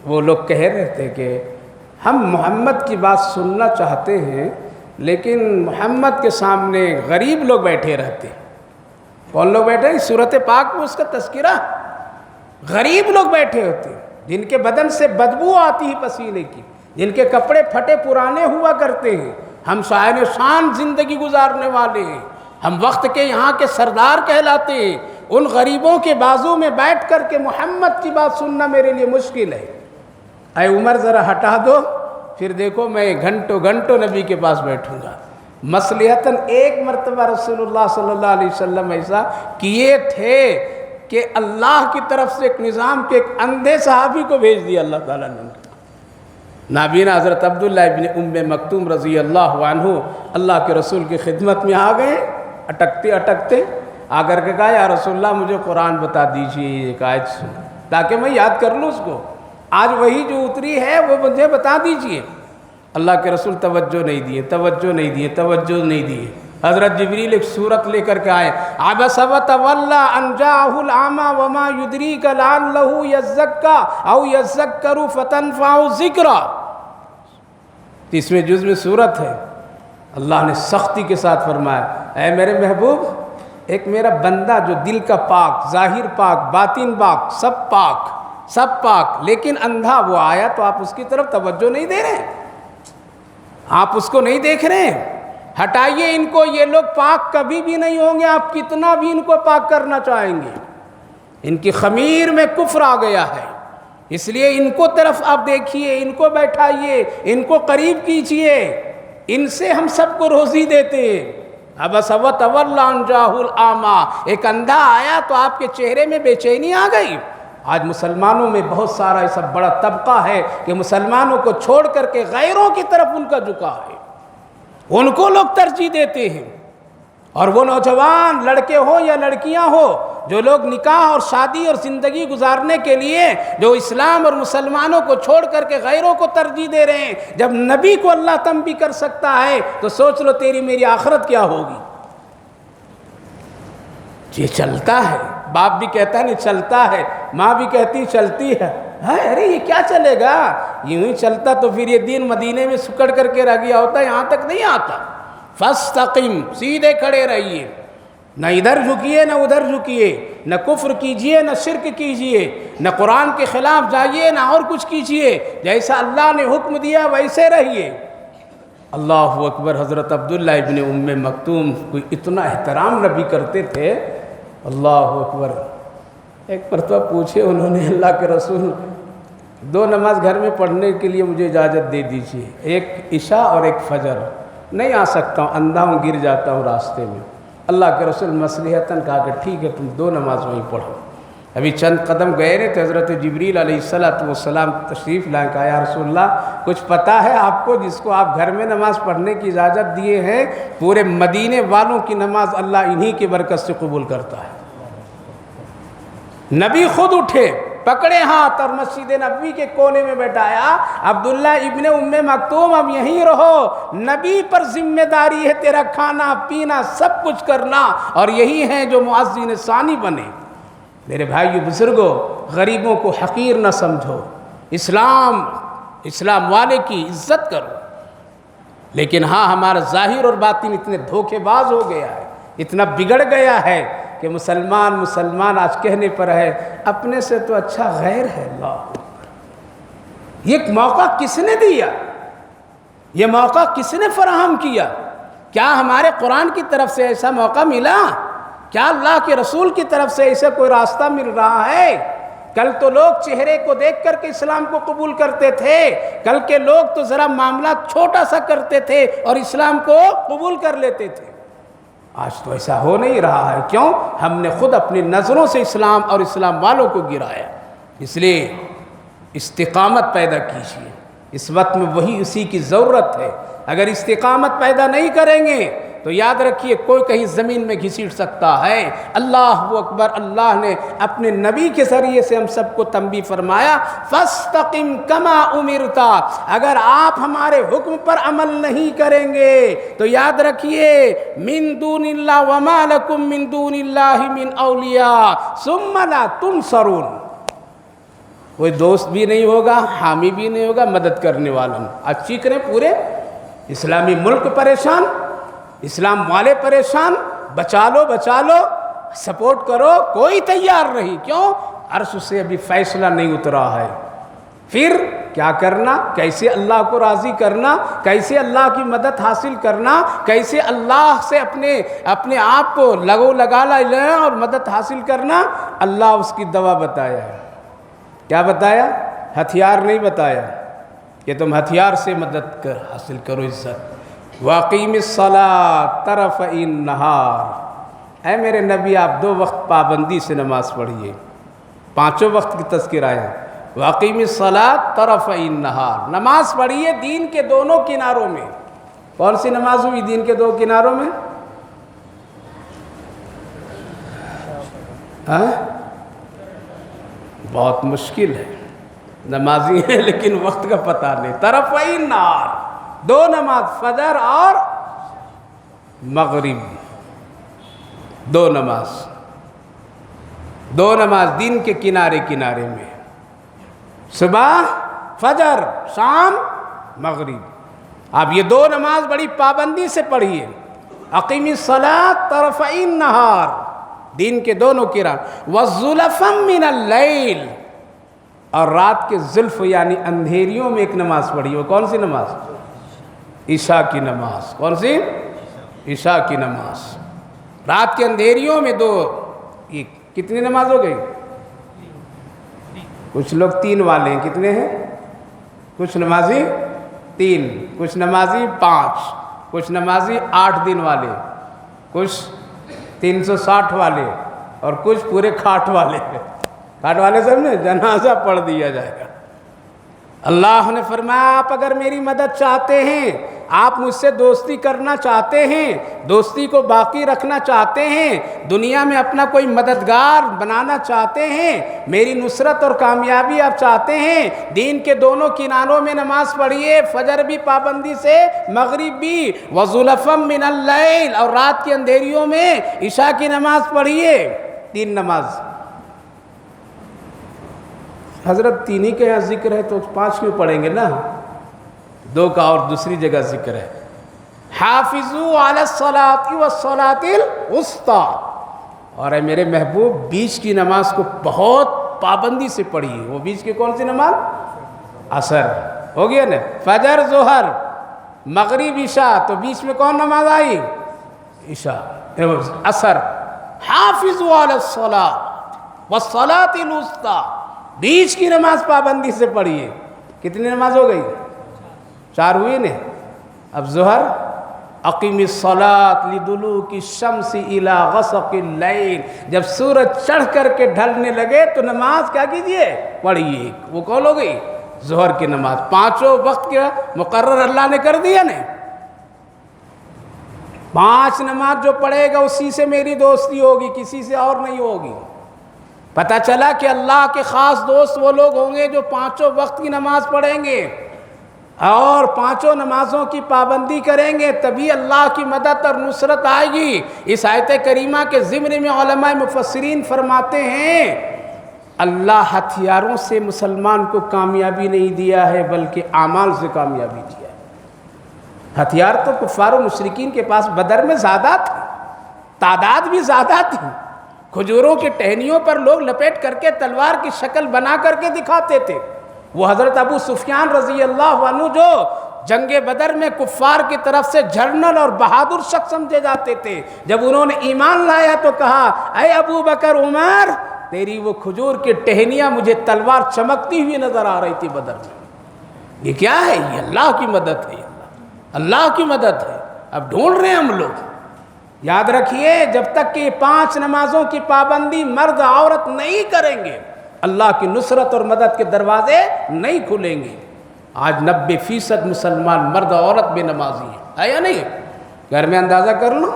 وہ لوگ کہہ رہے تھے کہ ہم محمد کی بات سننا چاہتے ہیں لیکن محمد کے سامنے غریب لوگ بیٹھے رہتے ہیں۔ کون لوگ بیٹھے ہیں؟ صورت پاک میں اس کا تذکرہ، غریب لوگ بیٹھے ہوتے ہیں جن کے بدن سے بدبو آتی ہے پسینے کی، جن کے کپڑے پھٹے پرانے ہوا کرتے ہیں۔ ہم شاعر شان زندگی گزارنے والے ہیں، ہم وقت کے یہاں کے سردار کہلاتے ہیں، ان غریبوں کے بازو میں بیٹھ کر کے محمد کی بات سننا میرے لیے مشکل ہے۔ اے عمر ذرا ہٹا دو، پھر دیکھو میں گھنٹوں گھنٹوں نبی کے پاس بیٹھوں گا۔ مصلحتاً ایک مرتبہ رسول اللہ صلی اللہ علیہ وسلم ایسا کیے تھے کہ اللہ کی طرف سے ایک نظام کے ایک اندھے صحابی کو بھیج دیا اللہ تعالیٰ نے۔ نابینا حضرت عبداللہ ابن ام مکتوم رضی اللہ عنہ اللہ کے رسول کی خدمت میں آ گئے، اٹکتے اٹکتے آ کر کے کہا یا رسول اللہ مجھے قرآن بتا دیجئے، ایک آیت سن تاکہ میں یاد کر لوں اس کو، آج وہی جو اتری ہے وہ مجھے بتا دیجئے۔ اللہ کے رسول توجہ نہیں دیے، توجہ نہیں دیے، توجہ نہیں دیے۔ حضرت جبریل ایک سورت لے کر کے آئے، عبس وتولی ان جاءہ الاعمی وما یدریک لعلہ یزکی او یذکر فتنفعہ الذکریٰ۔ 30ویں جز میں سورت ہے۔ اللہ نے سختی کے ساتھ فرمایا اے میرے محبوب، ایک میرا بندہ جو دل کا پاک، ظاہر پاک، باطن پاک، سب پاک، لیکن اندھا وہ آیا تو آپ اس کی طرف توجہ نہیں دے رہے، آپ اس کو نہیں دیکھ رہے ہیں، ہٹائیے ان کو، یہ لوگ پاک کبھی بھی نہیں ہوں گے، آپ کتنا بھی ان کو پاک کرنا چاہیں گے، ان کی خمیر میں کفر آ گیا ہے، اس لیے ان کو طرف آپ دیکھیے، ان کو بیٹھائیے، ان کو قریب کیجئے، ان سے ہم سب کو روزی دیتے ہیں۔ عبس وتولی ان جاءہ الاعمی، ایک اندھا آیا تو آپ کے چہرے میں بے چینی آ گئی۔ آج مسلمانوں میں بہت سارا ایسا بڑا طبقہ ہے کہ مسلمانوں کو چھوڑ کر کے غیروں کی طرف ان کا جھکاؤ ہے، ان کو لوگ ترجیح دیتے ہیں۔ اور وہ نوجوان لڑکے ہوں یا لڑکیاں ہو جو لوگ نکاح اور شادی اور زندگی گزارنے کے لیے جو اسلام اور مسلمانوں کو چھوڑ کر کے غیروں کو ترجیح دے رہے ہیں، جب نبی کو اللہ تنبیہ کر سکتا ہے تو سوچ لو تیری میری آخرت کیا ہوگی۔ یہ چلتا ہے، باپ بھی کہتا ہے نہیں چلتا ہے، ماں بھی کہتی چلتی ہے، ارے یہ کیا چلے گا، یوں ہی چلتا تو پھر یہ دین مدینے میں سکڑ کر کے رہ گیا ہوتا، یہاں تک نہیں آتا۔ فاستقم، سیدھے کھڑے رہیے، نہ ادھر جھکیے نہ ادھر جھکیے، نہ کفر کیجئے نہ شرک کیجئے، نہ قرآن کے خلاف جائیے نہ اور کچھ کیجئے، جیسا اللہ نے حکم دیا ویسے رہیے۔ اللہ اکبر۔ حضرت عبداللہ ابن ام مکتوم کوئی اتنا احترام نبی کرتے تھے، اللہ اکبر۔ ایک مرتبہ پوچھے انہوں نے اللہ کے رسول 2 نماز گھر میں پڑھنے کے لیے مجھے اجازت دے دیجیے، ایک عشاء اور ایک فجر، نہیں آ سکتا ہوں، اندھا ہوں، گر جاتا ہوں راستے میں۔ اللہ کے رسول مصلحتاً کہا کہ ٹھیک ہے تم 2 نماز وہیں پڑھو۔ ابھی چند قدم گئے رہے تو حضرت جبریل علیہ السلام تشریف لائے، کہا یا رسول اللہ کچھ پتہ ہے آپ کو جس کو آپ گھر میں نماز پڑھنے کی اجازت دیے ہیں، پورے مدینے والوں کی نماز اللہ انہی کی برکت سے قبول کرتا ہے۔ نبی خود اٹھے، پکڑے ہاتھ اور مسجد نبوی کے کونے میں بیٹھایا، عبداللہ ابن ام مکتوم اب یہیں رہو، نبی پر ذمہ داری ہے تیرا کھانا پینا سب کچھ کرنا، اور یہی ہیں جو مؤذن ثانی بنے۔ میرے بھائیو بزرگوں، غریبوں کو حقیر نہ سمجھو، اسلام والے کی عزت کرو، لیکن ہاں ہمارا ظاہر اور باطن اتنے دھوکے باز ہو گیا ہے، اتنا بگڑ گیا ہے کہ مسلمان آج کہنے پر ہے اپنے سے تو اچھا غیر ہے۔ اللہ، یہ موقع کس نے دیا؟ یہ موقع کس نے فراہم کیا؟ کیا ہمارے قرآن کی طرف سے ایسا موقع ملا؟ کیا اللہ کے رسول کی طرف سے ایسا کوئی راستہ مل رہا ہے؟ کل تو لوگ چہرے کو دیکھ کر کے اسلام کو قبول کرتے تھے، کل کے لوگ تو ذرا معاملہ چھوٹا سا کرتے تھے اور اسلام کو قبول کر لیتے تھے۔ آج تو ایسا ہو نہیں رہا ہے، کیوں؟ ہم نے خود اپنی نظروں سے اسلام اور اسلام والوں کو گرایا۔ اس لیے استقامت پیدا کیجیے، اس وقت میں وہی اسی کی ضرورت ہے۔ اگر استقامت پیدا نہیں کریں گے تو یاد رکھیے کوئی کہیں زمین میں گھسیٹ سکتا ہے۔ اللہ اکبر۔ اللہ نے اپنے نبی کے ذریعے سے ہم سب کو تنبیہ فرمایا، فاستقم کما امرت، اگر آپ ہمارے حکم پر عمل نہیں کریں گے تو یاد رکھیے من دون اللہ وما لکم من دون اللہ من اولیاء ثم لا تنصرون، کوئی دوست بھی نہیں ہوگا، حامی بھی نہیں ہوگا، مدد کرنے والا نہیں۔ آج چیخ رہے پورے اسلامی ملک پریشان، اسلام والے پریشان، بچا لو بچا لو، سپورٹ کرو، کوئی تیار نہیں۔ کیوں؟ عرش سے ابھی فیصلہ نہیں اترا ہے۔ پھر کیا کرنا، کیسے اللہ کو راضی کرنا، کیسے اللہ کی مدد حاصل کرنا، کیسے اللہ سے اپنے آپ کو لگا لیں اور مدد حاصل کرنا، اللہ اس کی دوا بتایا ہے۔ کیا بتایا؟ ہتھیار نہیں بتایا کہ تم ہتھیار سے مدد حاصل کرو، عزت۔ وَأَقِیمِ الصَّلَاةَ طَرَفَیِ النَّہَارِ، اے میرے نبی آپ 2 وقت پابندی سے نماز پڑھیے، 5 وقت کی تذکرہ ہے۔ وَأَقِیمِ الصَّلَاةَ طَرَفَیِ النَّہَارِ، نماز پڑھیے دین کے دونوں کناروں میں۔ کون سی نماز ہوئی دین کے 2 کناروں میں؟ بہت مشکل ہے، نمازی ہیں لیکن وقت کا پتہ نہیں۔ طرفی النہار، 2 نماز، فجر اور مغرب، 2 نماز دین کے کنارے کنارے میں، صبح فجر، شام مغرب۔ آپ یہ 2 نماز بڑی پابندی سے پڑھیے۔ اقیم الصلاۃ طرفی النہار، دین کے دونوں کنارے، وَالزُّلَفًا مِّنَ اللَّيْلِ، اور رات کے زلف یعنی اندھیریوں میں ایک نماز پڑھیے۔ وہ کون سی نماز؟ عشاء کی نماز۔ کون سی؟ عشاء کی نماز۔ رات کے اندھیریوں میں 2، یہ کتنی نماز ہو گئی؟ کچھ لوگ 3 والے ہیں، کتنے ہیں؟ کچھ نمازی 3، کچھ نمازی 5، کچھ نمازی 8 دن والے، کچھ 360 والے، اور کچھ پورے کھاٹ والے۔ کھاٹ والے سب نے جنازہ پڑھ دیا جائے گا۔ اللہ نے فرمایا آپ اگر میری مدد چاہتے ہیں، آپ مجھ سے دوستی کرنا چاہتے ہیں، دوستی کو باقی رکھنا چاہتے ہیں، دنیا میں اپنا کوئی مددگار بنانا چاہتے ہیں، میری نصرت اور کامیابی آپ چاہتے ہیں، دین کے دونوں کناروں میں نماز پڑھیے، فجر بھی پابندی سے، مغرب بھی، وَزُلَفًا مِّنَ اللَّيْلِ، اور رات کے اندھیریوں میں عشاء کی نماز پڑھیے۔ 3 نماز۔ حضرت 3 ہی کے یہاں ذکر ہے تو 5 کیوں پڑھیں گے نا؟ 2 کا اور دوسری جگہ ذکر ہے۔ حافظوا علی الصلاۃ والصلاۃ الوسطیٰ، اور اے میرے محبوب بیچ کی نماز کو بہت پابندی سے پڑھیے۔ وہ بیچ کی کون سی نماز؟ عصر ہو گیا نا، فجر ظہر مغرب عشاء، تو بیچ میں کون نماز آئی؟ عشاء عصر۔ حافظوا علی الصلاۃ والصلاۃ الوسطیٰ، بیچ کی نماز پابندی سے پڑھیے۔ کتنی نماز ہو گئی؟ 4 ہوئی نے۔ اب ظہر، اقیم الصلاۃ لدلوک الشمس الی غسق اللیل، جب سورج چڑھ کر کے ڈھلنے لگے تو نماز کیا کیجئے؟ پڑھیے۔ وہ کون ہو گئی؟ ظہر کی نماز۔ 5 وقت کا مقرر اللہ نے کر دیا نا۔ 5 نماز جو پڑھے گا اسی سے میری دوستی ہوگی، کسی سے اور نہیں ہوگی۔ پتہ چلا کہ اللہ کے خاص دوست وہ لوگ ہوں گے جو 5 وقت کی نماز پڑھیں گے اور 5 نمازوں کی پابندی کریں گے، تبھی اللہ کی مدد اور نصرت آئے گی۔ اس آیت کریمہ کے ضمن میں علماء مفسرین فرماتے ہیں اللہ ہتھیاروں سے مسلمان کو کامیابی نہیں دیا ہے بلکہ اعمال سے کامیابی دیا ہے۔ ہتھیار تو کفار و مشرکین کے پاس بدر میں زیادہ تھے، تعداد بھی زیادہ تھی، کھجوروں کے ٹہنیوں پر لوگ لپیٹ کر کے تلوار کی شکل بنا کر کے دکھاتے تھے۔ وہ حضرت ابو سفیان رضی اللہ عنہ جو جنگ بدر میں کفار کی طرف سے جنرل اور بہادر شخص سمجھے جاتے تھے، جب انہوں نے ایمان لایا تو کہا اے ابو بکر عمر، تیری وہ کھجور کی ٹہنیاں مجھے تلوار چمکتی ہوئی نظر آ رہی تھی بدر میں۔ یہ کیا ہے؟ یہ اللہ کی مدد ہے، اللہ کی مدد ہے۔ اب ڈھونڈ رہے ہیں ہم لوگ۔ یاد رکھیے جب تک کہ 5 نمازوں کی پابندی مرد عورت نہیں کریں گے، اللہ کی نصرت اور مدد کے دروازے نہیں کھلیں گے۔ آج 90% مسلمان مرد عورت بے نمازی ہیں، ہے یا نہیں؟ گھر میں اندازہ کر لو،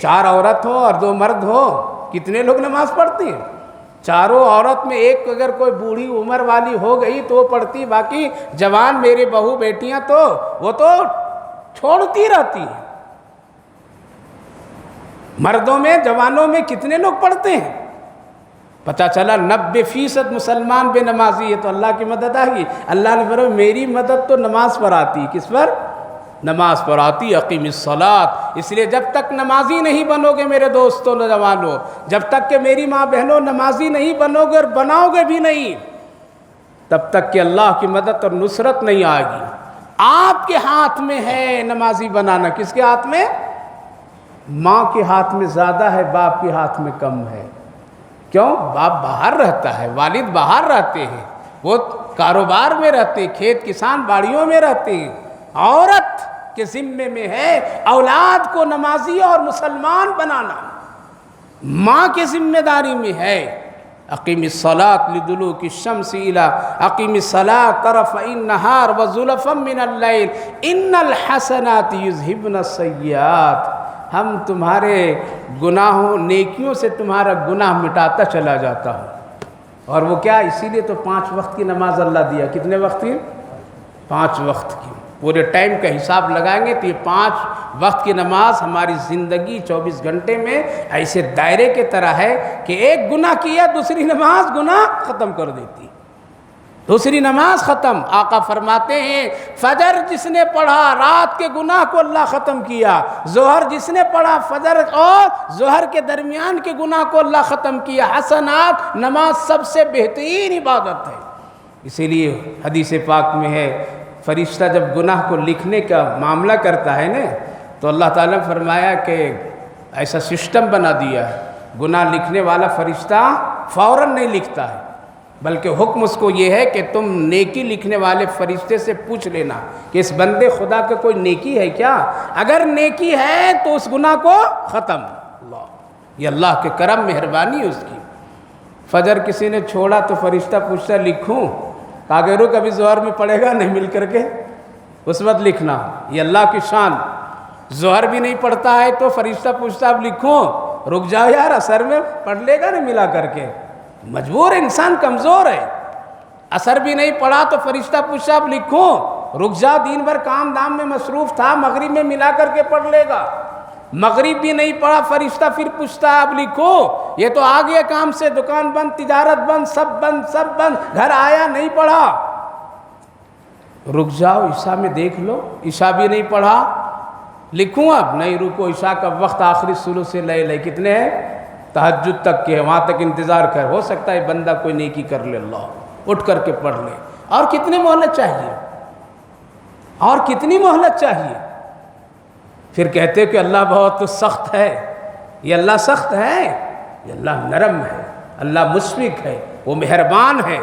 4 عورت ہو اور 2 مرد ہو، کتنے لوگ نماز پڑھتے ہیں؟ چاروں عورت میں ایک اگر کوئی بوڑھی عمر والی ہو گئی تو وہ پڑھتی، باقی جوان میرے بہو بیٹیاں تو وہ تو چھوڑتی رہتی ہیں۔ مردوں میں جوانوں میں کتنے لوگ پڑھتے ہیں؟ پتہ چلا 90% مسلمان بے نمازی ہے، تو اللہ کی مدد آ گئی۔ اللہ نے فرمایا میری مدد تو نماز پر آتی، کس پر؟ نماز پر آتی، اقیم الصلاۃ۔ اس لیے جب تک نمازی نہیں بنو گے میرے دوستوں نوجوانوں، جب تک کہ میری ماں بہنوں نمازی نہیں بنو گے اور بناؤ گے بھی نہیں، تب تک کہ اللہ کی مدد اور نصرت نہیں آئے گی۔ آپ کے ہاتھ میں ہے نمازی بنانا، کس کے ہاتھ میں؟ ماں کے ہاتھ میں زیادہ ہے، باپ کے ہاتھ میں کم ہے۔ کیوں؟ باپ باہر رہتا ہے، والد باہر رہتے ہیں، وہ کاروبار میں رہتے ہیں، کھیت کسان باڑیوں میں رہتے ہیں۔ عورت کے ذمے میں ہے اولاد کو نمازی اور مسلمان بنانا، ماں کے ذمہ داری میں ہے۔ اقیم الصلاۃ لدلوک الشمس الی اقیم الصلاۃ طرفی النہار وزلفا من اللیل ان الحسنات یذہبن السیئات۔ ہم تمہارے گناہوں نیکیوں سے تمہارا گناہ مٹاتا چلا جاتا ہوں۔ اور وہ کیا؟ اسی لیے تو 5 وقت کی نماز اللہ دیا۔ کتنے وقت کی؟ 5 وقت کی۔ پورے ٹائم کا حساب لگائیں گے تو یہ 5 وقت کی نماز ہماری زندگی 24 گھنٹے میں ایسے دائرے کے طرح ہے کہ ایک گناہ کیا دوسری نماز گناہ ختم کر دیتی، دوسری نماز ختم۔ آقا فرماتے ہیں فجر جس نے پڑھا رات کے گناہ کو اللہ ختم کیا، ظہر جس نے پڑھا فجر اور ظہر کے درمیان کے گناہ کو اللہ ختم کیا۔ حسنات، نماز سب سے بہترین عبادت ہے۔ اسی لیے حدیث پاک میں ہے فرشتہ جب گناہ کو لکھنے کا معاملہ کرتا ہے نا تو اللہ تعالیٰ نے فرمایا کہ ایسا سسٹم بنا دیا ہے، گناہ لکھنے والا فرشتہ فوراً نہیں لکھتا ہے، بلکہ حکم اس کو یہ ہے کہ تم نیکی لکھنے والے فرشتے سے پوچھ لینا کہ اس بندے خدا کا کوئی نیکی ہے کیا؟ اگر نیکی ہے تو اس گناہ کو ختم۔ اللہ، یہ اللہ کے کرم مہربانی ہے اس کی۔ فجر کسی نے چھوڑا تو فرشتہ پوچھتا لکھوں؟ کہا کہ رک ابھی ظہر میں پڑھے گا نہیں مل کر کے، اس وقت لکھنا۔ یہ اللہ کی شان۔ ظہر بھی نہیں پڑھتا ہے تو فرشتہ پوچھتا اب لکھوں؟ رک جاؤ یار، اثر میں پڑھ لے گا نہیں ملا کر کے، مجبور انسان کمزور ہے۔ اثر بھی نہیں پڑھا تو فرشتہ پوچھتا اب لکھوں؟ رک جاؤ، دن بھر کام دام میں مصروف تھا، مغرب میں ملا کر کے پڑھ لے گا۔ مغرب بھی نہیں پڑھا فرشتہ پھر پوچھتا اب لکھو؟ یہ تو آ گیا کام سے، دکان بند، تجارت بند، سب بند، گھر آیا نہیں پڑھا۔ رک جاؤ، عشاء میں دیکھ لو، عشاء بھی نہیں پڑھا، لکھوں اب؟ نہیں رکو، عشاء کا وقت آخری ثلث سے لے کتنے ہیں؟ تہجد تک کے، وہاں تک انتظار کر، ہو سکتا ہے بندہ کوئی نیکی کر لے، اللہ اٹھ کر کے پڑھ لے۔ اور کتنی مہلت چاہیے؟ اور کتنی مہلت چاہیے؟ پھر کہتے کہ اللہ بہت سخت ہے۔ یہ اللہ سخت ہے؟ یہ اللہ نرم ہے، اللہ مشفق ہے، وہ مہربان ہے۔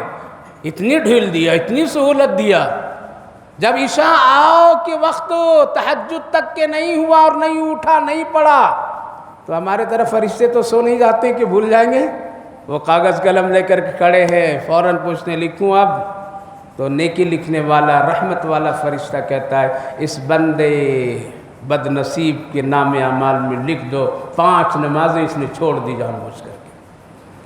اتنی ڈھیل دیا، اتنی سہولت دیا، جب عشاء آؤ کے وقت تہجد تک کے نہیں ہوا اور نہیں اٹھا، نہیں پڑھا، تو ہمارے طرف فرشتے تو سو نہیں جاتے کہ بھول جائیں گے؟ وہ کاغذ قلم لے کر کے کھڑے ہیں، فوراً پوچھنے لکھوں اب؟ تو نیکی لکھنے والا رحمت والا فرشتہ کہتا ہے اس بندے بد نصیب کے نام اعمال میں لکھ دو 5 نمازیں اس نے چھوڑ دی جان بوجھ کر کے۔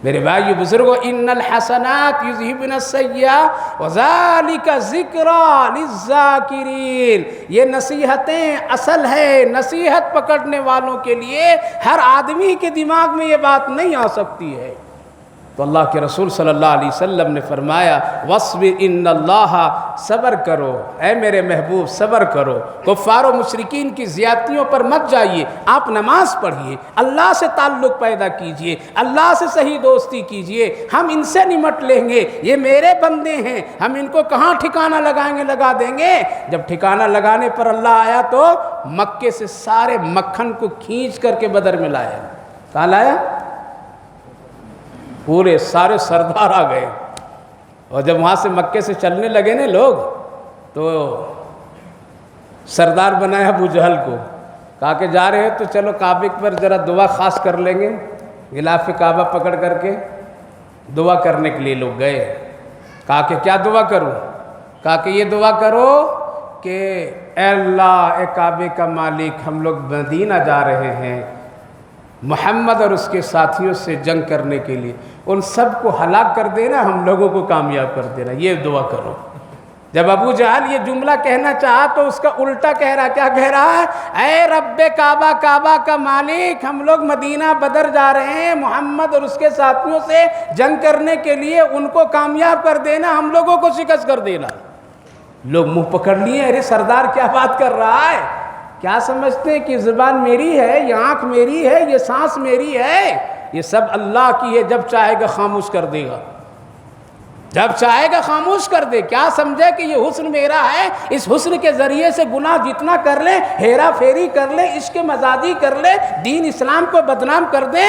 میرے بھائیو بزرگو، ان الحسنات یذہبن السیئات وذالک ذکریٰ للذاکرین۔ یہ نصیحتیں اصل ہے، نصیحت پکڑنے والوں کے لیے۔ ہر آدمی کے دماغ میں یہ بات نہیں آ سکتی ہے۔ تو اللہ کے رسول صلی اللہ علیہ وسلم نے فرمایا وَاصْبِرْ إِنَّ اللَّهَ، صبر کرو اے میرے محبوب، صبر کرو، کفار و مشرکین کی زیادتیوں پر مت جائیے، آپ نماز پڑھیے، اللہ سے تعلق پیدا کیجئے، اللہ سے صحیح دوستی کیجئے۔ ہم ان سے نمٹ لیں گے، یہ میرے بندے ہیں، ہم ان کو کہاں ٹھکانہ لگائیں گے؟ لگا دیں گے۔ جب ٹھکانہ لگانے پر اللہ آیا تو مکے سے سارے مکھن کو کھینچ کر کے بدر میں لایا۔ کہاں لایا؟ پورے سارے سردار آ گئے، اور جب وہاں سے مکے سے چلنے لگے نا لوگ تو سردار بنایا ابو جہل کو، کہا کہ جا رہے ہیں تو چلو کعبے پر ذرا دعا خاص کر لیں گے۔ غلاف کعبہ پکڑ کر کے دعا کرنے کے لیے لوگ گئے۔ کہا کہ کیا دعا کروں؟ کہا کہ یہ دعا کرو کہ اے اللہ اے کعبے کا مالک ہم لوگ مدینہ جا رہے ہیں محمد اور اس کے ساتھیوں سے جنگ کرنے کے لیے، ان سب کو ہلاک کر دینا، ہم لوگوں کو کامیاب کر دینا، یہ دعا کرو۔ جب ابو جہل یہ جملہ کہنا چاہا تو اس کا الٹا کہہ رہا، کیا کہہ رہا ہے؟ اے رب کعبہ، کعبہ کا مالک ہم لوگ مدینہ بدر جا رہے ہیں محمد اور اس کے ساتھیوں سے جنگ کرنے کے لیے، ان کو کامیاب کر دینا، ہم لوگوں کو شکست کر دینا۔ لوگ منہ پکڑ لیے، ارے سردار کیا بات کر رہا ہے؟ کیا سمجھتے ہیں کہ زبان میری ہے، یہ آنکھ میری ہے، یہ سانس میری ہے؟ یہ سب اللہ کی ہے، جب چاہے گا خاموش کر دے گا، جب چاہے گا خاموش کر دے۔ کیا سمجھے کہ یہ حسن میرا ہے، اس حسن کے ذریعے سے گناہ جتنا کر لے، ہیرا پھیری کر لے، عشق مزاجی کر لے، دین اسلام کو بدنام کر دے؟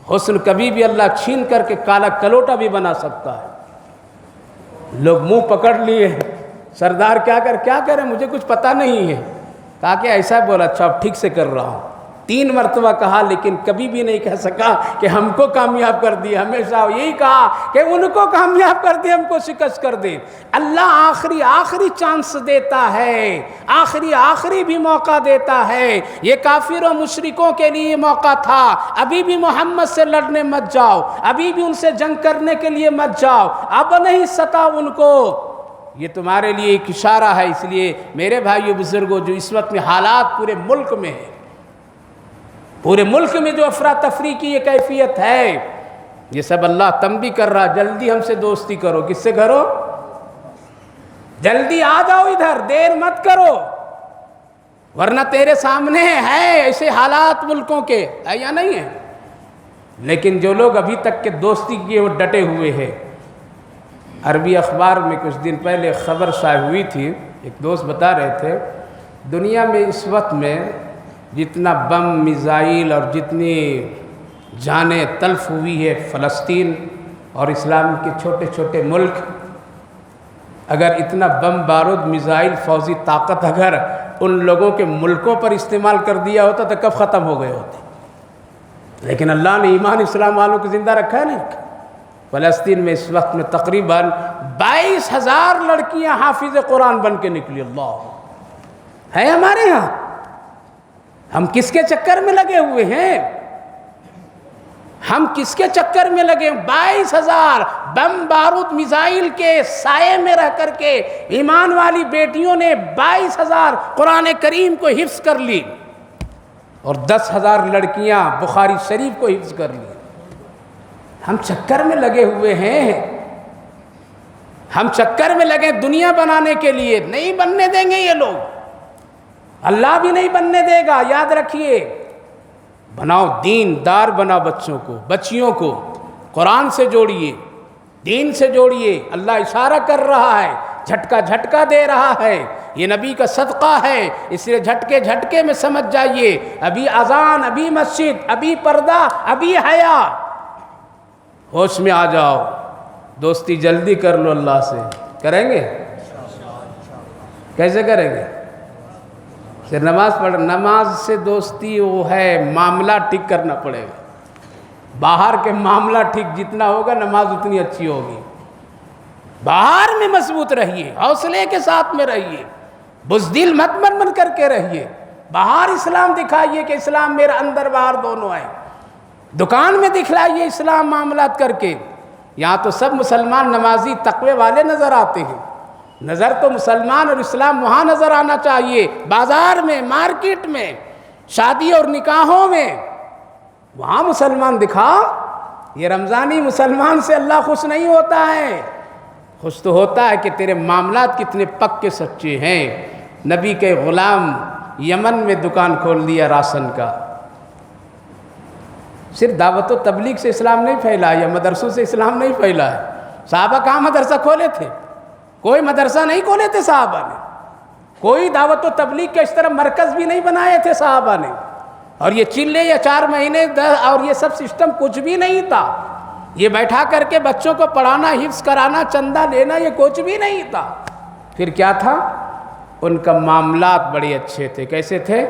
حسن کبھی بھی اللہ چھین کر کے کالا کلوٹا بھی بنا سکتا ہے۔ لوگ منہ پکڑ لیے، سردار کیا کریں، مجھے کچھ پتہ نہیں ہے۔ کہا کہ ایسا بولا، اچھا اب ٹھیک سے کر رہا ہوں۔ 3 مرتبہ کہا، لیکن کبھی بھی نہیں کہہ سکا کہ ہم کو کامیاب کر دیا، ہمیشہ یہی کہا کہ ان کو کامیاب کر دے، ہم کو شکست کر دے۔ اللہ آخری چانس دیتا ہے، آخری بھی موقع دیتا ہے۔ یہ کافر و مشرکوں کے لیے موقع تھا، ابھی بھی محمد سے لڑنے مت جاؤ، ابھی بھی ان سے جنگ کرنے کے لیے مت جاؤ، اب نہیں ستا ان کو۔ یہ تمہارے لیے ایک اشارہ ہے۔ اس لیے میرے بھائیو بزرگوں، جو اس وقت میں حالات پورے ملک میں ہیں، پورے ملک میں جو افراتفری کی یہ کیفیت ہے، یہ سب اللہ تنبیہ کر رہا، جلدی ہم سے دوستی کرو۔ کس سے کرو؟ جلدی آ جاؤ ادھر، دیر مت کرو، ورنہ تیرے سامنے ہے ایسے حالات ملکوں کے، ہے یا نہیں ہے؟ لیکن جو لوگ ابھی تک کے دوستی کیے وہ ڈٹے ہوئے ہیں۔ عربی اخبار میں کچھ دن پہلے خبر شائع ہوئی تھی، ایک دوست بتا رہے تھے دنیا میں اس وقت میں جتنا بم، میزائل اور جتنی جانیں تلف ہوئی ہے فلسطین اور اسلام کے چھوٹے چھوٹے ملک، اگر اتنا بم، بارود، میزائل، فوجی طاقت اگر ان لوگوں کے ملکوں پر استعمال کر دیا ہوتا تو کب ختم ہو گئے ہوتے۔ لیکن اللہ نے ایمان اسلام والوں کو زندہ رکھا ہے نہیں۔ فلسطین میں اس وقت میں تقریباً 22,000 لڑکیاں حافظ قرآن بن کے نکلی، اللہ ہے ہمارے ہاں۔ ہم کس کے چکر میں لگے ہوئے ہیں؟ ہم کس کے چکر میں لگے؟ 22,000 بم، بارود، میزائل کے سائے میں رہ کر کے ایمان والی بیٹیوں نے 22,000 قرآن کریم کو حفظ کر لی، اور 10,000 لڑکیاں بخاری شریف کو حفظ کر لی۔ ہم چکر میں لگے ہوئے ہیں، ہم چکر میں لگے دنیا بنانے کے لیے۔ نہیں بننے دیں گے یہ لوگ، اللہ بھی نہیں بننے دے گا، یاد رکھیے۔ بناؤ، دین دار بناؤ بچوں کو، بچیوں کو قرآن سے جوڑیے، دین سے جوڑیے۔ اللہ اشارہ کر رہا ہے، جھٹکا دے رہا ہے، یہ نبی کا صدقہ ہے، اس لیے جھٹکے میں سمجھ جائیے۔ ابھی اذان، ابھی مسجد، ابھی پردہ، ابھی حیا، ہوش میں آ جاؤ، دوستی جلدی کر لو اللہ سے۔ کریں گے؟ کیسے کریں گے؟ پھر نماز پڑھ، نماز سے دوستی وہ ہے، معاملہ ٹھیک کرنا پڑے گا۔ باہر کے معاملہ ٹھیک جتنا ہوگا نماز اتنی اچھی ہوگی۔ باہر میں مضبوط رہیے، حوصلے کے ساتھ میں رہیے، بزدل مت بن کر کے رہیے۔ باہر اسلام دکھائیے کہ اسلام میرا اندر باہر دونوں ہے، دکان میں دکھلائیے اسلام معاملات کر کے۔ یہاں تو سب مسلمان نمازی تقوی والے نظر آتے ہیں، نظر تو مسلمان اور اسلام وہاں نظر آنا چاہیے، بازار میں، مارکیٹ میں، شادی اور نکاحوں میں، وہاں مسلمان دکھا۔ یہ رمضانی مسلمان سے اللہ خوش نہیں ہوتا ہے، خوش تو ہوتا ہے کہ تیرے معاملات کتنے پکے سچے ہیں۔ نبی کے غلام یمن میں دکان کھول دیا راشن کا۔ صرف دعوت و تبلیغ سے اسلام نہیں پھیلا ہے، یا مدرسوں سے اسلام نہیں پھیلا ہے۔ صحابہ کہاں مدرسہ کھولے تھے؟ کوئی مدرسہ نہیں کھولے تھے صحابہ نے، کوئی دعوت و تبلیغ کے اس طرح مرکز بھی نہیں بنائے تھے صحابہ نے۔ اور یہ چلے یا 4 مہینے اور یہ سب سسٹم کچھ بھی نہیں تھا۔ یہ بیٹھا کر کے بچوں کو پڑھانا، حفظ کرانا، چندہ لینا، یہ کچھ بھی نہیں تھا۔ پھر کیا تھا؟ ان کا معاملات بڑے اچھے تھے۔ کیسے تھے؟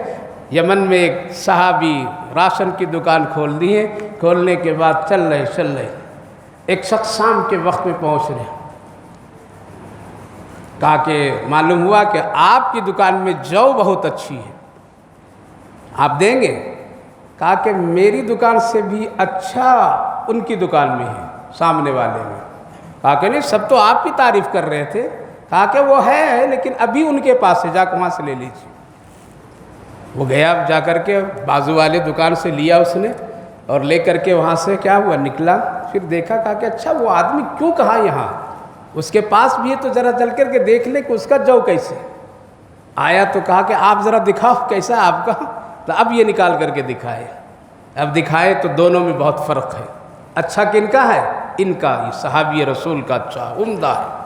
یمن میں ایک صحابی راشن کی دکان کھول دیے، کھولنے کے بعد چل رہے، ایک شخص شام کے وقت میں پہنچ رہے، کہا کہ معلوم ہوا کہ آپ کی دکان میں جو بہت اچھی ہے، آپ دیں گے؟ کہا کہ میری دکان سے بھی اچھا ان کی دکان میں ہے، سامنے والے میں۔ کہا کہ نہیں، سب تو آپ کی تعریف کر رہے تھے۔ کہا کہ وہ ہے لیکن ابھی ان کے پاس ہے، جا کے وہاں سے لے لیجیے۔ وہ گیا جا کر کے بازو والے دکان سے لیا اس نے، اور لے کر کے وہاں سے کیا ہوا، نکلا، پھر دیکھا، کہا کہ اچھا وہ آدمی کیوں کہا یہاں، اس کے پاس بھی ہے تو ذرا چل کر کے دیکھ لیں کہ اس کا جو کیسے آیا۔ تو کہا کہ آپ ذرا دکھاؤ کیسا آپ کا، تو اب یہ نکال کر کے دکھائے۔ اب دکھائے تو دونوں میں بہت فرق ہے۔ اچھا کن کا ہے؟ ان کا، یہ صحابی رسول کا اچھا عمدہ ہے۔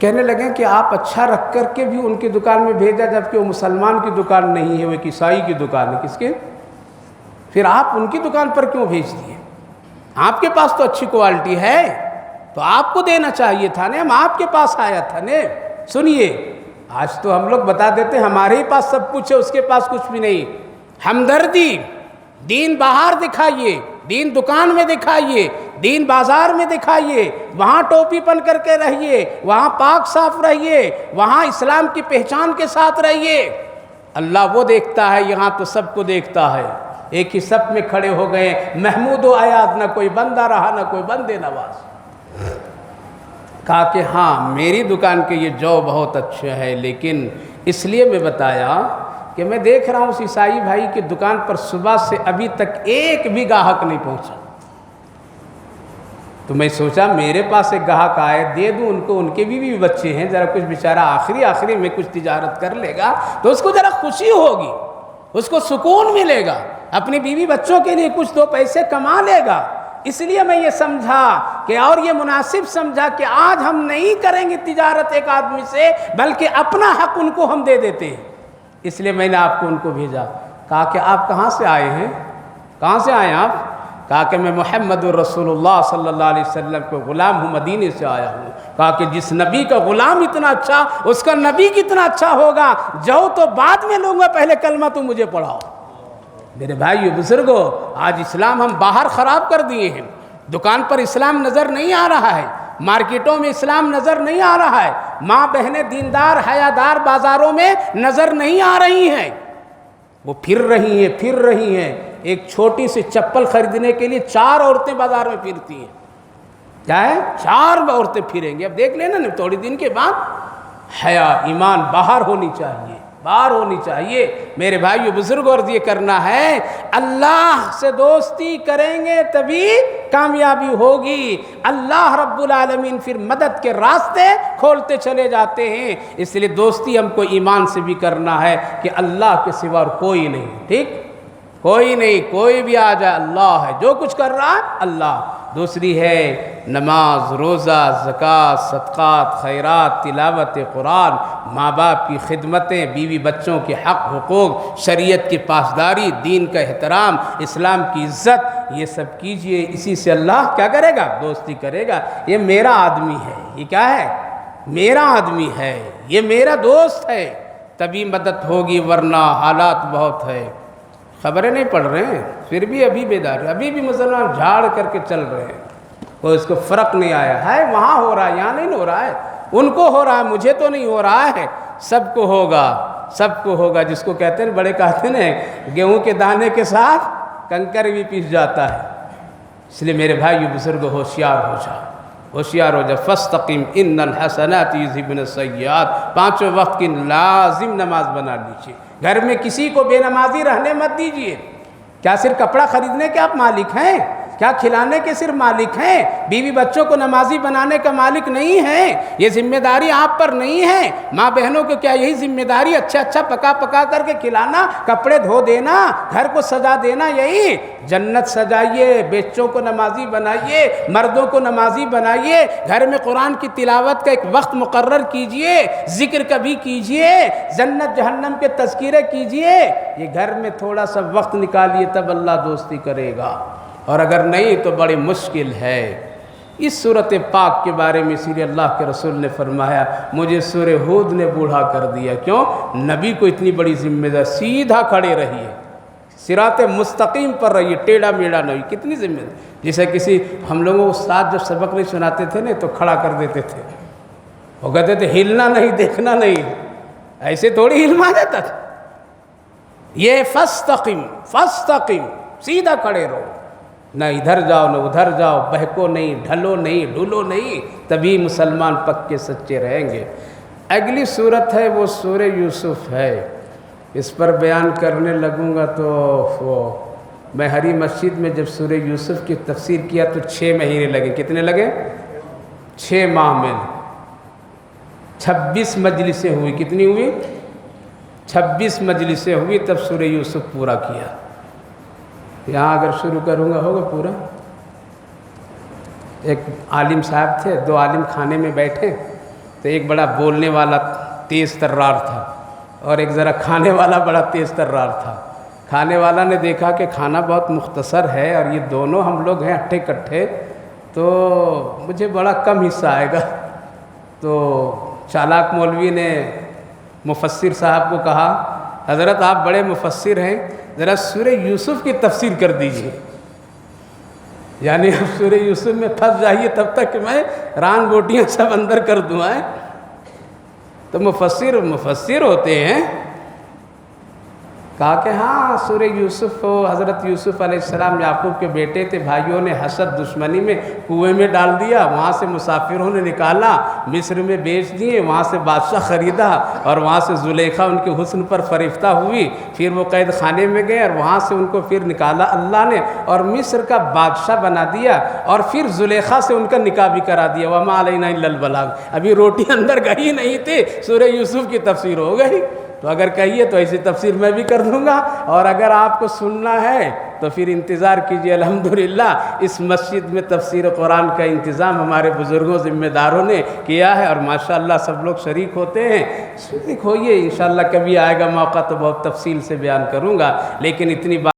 کہنے لگے کہ آپ اچھا رکھ کر کے بھی ان کی دکان میں بھیجا، جبکہ وہ مسلمان کی دکان نہیں ہے، وہ ایک عیسائی کی دکان ہے۔ کس کی؟ پھر آپ ان کی دکان پر کیوں بھیج دیے؟ آپ کے پاس تو اچھی کوالٹی ہے، تو آپ کو دینا چاہیے تھا نا، ہم آپ کے پاس آیا تھا نا۔ سنیے، آج تو ہم لوگ بتا دیتے ہیں ہمارے ہی پاس سب کچھ ہے، اس کے پاس کچھ بھی نہیں۔ ہمدردی، دین باہر دکھائیے، دین دکان میں دکھائیے، دین بازار میں دکھائیے، وہاں ٹوپی پہن کر کے رہیے، وہاں پاک صاف رہیے، وہاں اسلام کی پہچان کے ساتھ رہیے۔ اللہ وہ دیکھتا ہے، یہاں تو سب کو دیکھتا ہے۔ ایک ہی صف میں کھڑے ہو گئے، محمود و ایاد، نہ کوئی بندہ رہا نہ کوئی بندے نواز۔ کہا کہ ہاں میری دکان کے یہ جو بہت اچھے ہے، لیکن اس لیے میں بتایا کہ میں دیکھ رہا ہوں اس عیسائی بھائی کی دکان پر صبح سے ابھی تک ایک بھی گاہک نہیں پہنچا، تو میں سوچا میرے پاس ایک گاہک آئے، دے دوں ان کو، ان کے بھی بچے ہیں، ذرا کچھ بیچارہ آخری میں کچھ تجارت کر لے گا تو اس کو ذرا خوشی ہوگی، اس کو سکون ملے گا، اپنی بیوی بچوں کے لیے کچھ دو پیسے کما لے گا۔ اس لیے میں یہ سمجھا کہ، اور یہ مناسب سمجھا کہ آج ہم نہیں کریں گے تجارت ایک آدمی سے، بلکہ اپنا حق ان کو ہم دے دیتے ہیں۔ اس لیے میں نے آپ کو ان کو بھیجا۔ کہا کہ آپ کہاں سے آئے ہیں؟ کہاں سے آئے ہیں آپ؟ کہا کہ میں محمد الرسول اللہ صلی اللہ علیہ وسلم کو غلام ہوں، مدینے سے آیا ہوں۔ کہا کہ جس نبی کا غلام اتنا اچھا، اس کا نبی کتنا اچھا ہوگا۔ جو تو بعد میں لوں گا، پہلے کلمہ تو مجھے پڑھاؤ۔ میرے بھائیو بزرگو، آج اسلام ہم باہر خراب کر دیے ہیں، دکان پر اسلام نظر نہیں آ رہا ہے، مارکیٹوں میں اسلام نظر نہیں آ رہا ہے، ماں بہنیں دیندار حیادار بازاروں میں نظر نہیں آ رہی ہیں، وہ پھر رہی ہیں۔ ایک چھوٹی سی چپل خریدنے کے لیے 4 عورتیں بازار میں پھرتی ہیں۔ کیا ہے؟ 4 عورتیں پھریں گے۔ اب دیکھ لینا نا تھوڑی دن کے بعد، حیا ایمان باہر ہونی چاہیے، باہر ہونی چاہیے۔ میرے بھائیو بزرگوں، عرض یہ کرنا ہے، اللہ سے دوستی کریں گے تبھی کامیابی ہوگی۔ اللہ رب العالمین پھر مدد کے راستے کھولتے چلے جاتے ہیں۔ اس لیے دوستی ہم کو ایمان سے بھی کرنا ہے کہ اللہ کے سوا کوئی نہیں، ٹھیک؟ کوئی نہیں، کوئی بھی آ جائے، اللہ ہے، جو کچھ کر رہا ہے اللہ۔ دوسری ہے نماز، روزہ، زکوٰۃ، صدقات، خیرات، تلاوت قرآن، ماں باپ کی خدمتیں، بیوی بچوں کے حق حقوق، شریعت کی پاسداری، دین کا احترام، اسلام کی عزت، یہ سب کیجئے۔ اسی سے اللہ کیا کرے گا؟ دوستی کرے گا۔ یہ میرا آدمی ہے، یہ کیا ہے؟ میرا آدمی ہے، یہ میرا دوست ہے، تبھی مدد ہوگی، ورنہ حالات بہت ہے۔ خبریں نہیں پڑھ رہے ہیں، پھر بھی ابھی بیدار ہے، ابھی بھی مسلمان جھاڑ کر کے چل رہے ہیں، کوئی اس کو فرق نہیں آیا ہے۔ وہاں ہو رہا ہے، یہاں نہیں ہو رہا ہے، ان کو ہو رہا ہے، مجھے تو نہیں ہو رہا ہے۔ سب کو ہوگا، سب کو ہوگا۔ جس کو کہتے ہیں بڑے کہتے ہیں گیہوں کے دانے کے ساتھ کنکر بھی پیس جاتا ہے۔ اس لیے میرے بھائیو بزرگ، ہوشیار ہو جاؤ، ہوشیار ہو جاؤ۔ فاستقم ان الحسنات یذھبن السیئات، 5 وقت کی لازم نماز بنا لیجیے۔ گھر میں کسی کو بے نمازی رہنے مت دیجیے۔ کیا صرف کپڑا خریدنے کے آپ مالک ہیں؟ کیا کھلانے کے صرف مالک ہیں؟ بیوی بچوں کو نمازی بنانے کا مالک نہیں ہیں؟ یہ ذمہ داری آپ پر نہیں ہے؟ ماں بہنوں کو کیا یہی ذمہ داری اچھا پکا کر کے کھلانا، کپڑے دھو دینا، گھر کو سجا دینا؟ یہی جنت سجائیے، بچوں کو نمازی بنائیے، مردوں کو نمازی بنائیے، گھر میں قرآن کی تلاوت کا ایک وقت مقرر کیجئے، ذکر کبھی کیجئے، جنت جہنم کے تذکرے کیجئے۔ یہ گھر میں تھوڑا سا وقت نکالیے، تب اللہ دوستی کرے گا، اور اگر نہیں تو بڑی مشکل ہے۔ اس سورۃ پاک کے بارے میں اسی لیے اللہ کے رسول نے فرمایا، مجھے سورہ ہود نے بوڑھا کر دیا۔ کیوں؟ نبی کو اتنی بڑی ذمہ داری، سیدھا کھڑے رہیے، صراط مستقیم پر رہیے، ٹیڑھا میڑھا نہیں۔ کتنی ذمہ داری! جیسے کسی ہم لوگوں استاد جب سبق نہیں سناتے تھے نا تو کھڑا کر دیتے تھے، وہ کہتے تھے ہلنا نہیں دیکھنا نہیں، ایسے تھوڑی علم آ جاتا تھا۔ یہ فاستقم فاستقم، سیدھا کھڑے رہو، نہ ادھر جاؤ نہ ادھر جاؤ، بہکو نہیں، ڈھلو نہیں، ڈھلو نہیں، تبھی مسلمان پکے سچے رہیں گے۔ اگلی صورت ہے وہ سورہ یوسف ہے، اس پر بیان کرنے لگوں گا تو میں ہری مسجد میں جب سورہ یوسف کی تفسیر کیا تو 6 مہینے لگے۔ کتنے لگے؟ 6 ماہ میں 26 مجلسیں ہوئی۔ کتنی ہوئی؟ 26 مجلسیں ہوئی، تب سورہ یوسف پورا کیا۔ یہاں اگر شروع کروں گا ہوگا پورا۔ ایک عالم صاحب تھے، 2 عالم کھانے میں بیٹھے تو ایک بڑا بولنے والا تیز ترار تھا اور ایک ذرا کھانے والا بڑا تیز ترار تھا۔ کھانے والا نے دیکھا کہ کھانا بہت مختصر ہے اور یہ دونوں ہم لوگ ہیں اٹھے کٹھے، تو مجھے بڑا کم حصہ آئے گا۔ تو چالاک مولوی نے مفسر صاحب کو کہا، حضرت آپ بڑے مفسر ہیں، ذرا سورہ یوسف کی تفسیر کر دیجئے، یعنی آپ سورہ یوسف میں پھنس جائیے تب تک کہ میں ران بوٹیاں سب اندر کر دوں۔ تو مفسر ہوتے ہیں۔ کہا کہ ہاں سورہ یوسف، حضرت یوسف علیہ السلام یعقوب کے بیٹے تھے، بھائیوں نے حسد دشمنی میں کنویں میں ڈال دیا، وہاں سے مسافروں نے نکالا، مصر میں بیچ دیے، وہاں سے بادشاہ خریدا اور وہاں سے زلیخا ان کے حسن پر فریفتہ ہوئی، پھر وہ قید خانے میں گئے اور وہاں سے ان کو پھر نکالا اللہ نے اور مصر کا بادشاہ بنا دیا، اور پھر زلیخا سے ان کا نکاح بھی کرا دیا۔ وَمَا عَلَيْنَا إِلَّا الْبَلَاغُ۔ ابھی روٹی اندر گئی نہیں تھی، سورہ یوسف کی تفسیر ہو گئی۔ تو اگر کہیے تو ایسی تفسیر میں بھی کر دوں گا، اور اگر آپ کو سننا ہے تو پھر انتظار کیجئے۔ الحمدللہ اس مسجد میں تفسیر قرآن کا انتظام ہمارے بزرگوں ذمہ داروں نے کیا ہے، اور ماشاءاللہ سب لوگ شریک ہوتے ہیں۔ شریک ہوئیے، انشاءاللہ کبھی آئے گا موقع تو بہت تفصیل سے بیان کروں گا، لیکن اتنی بات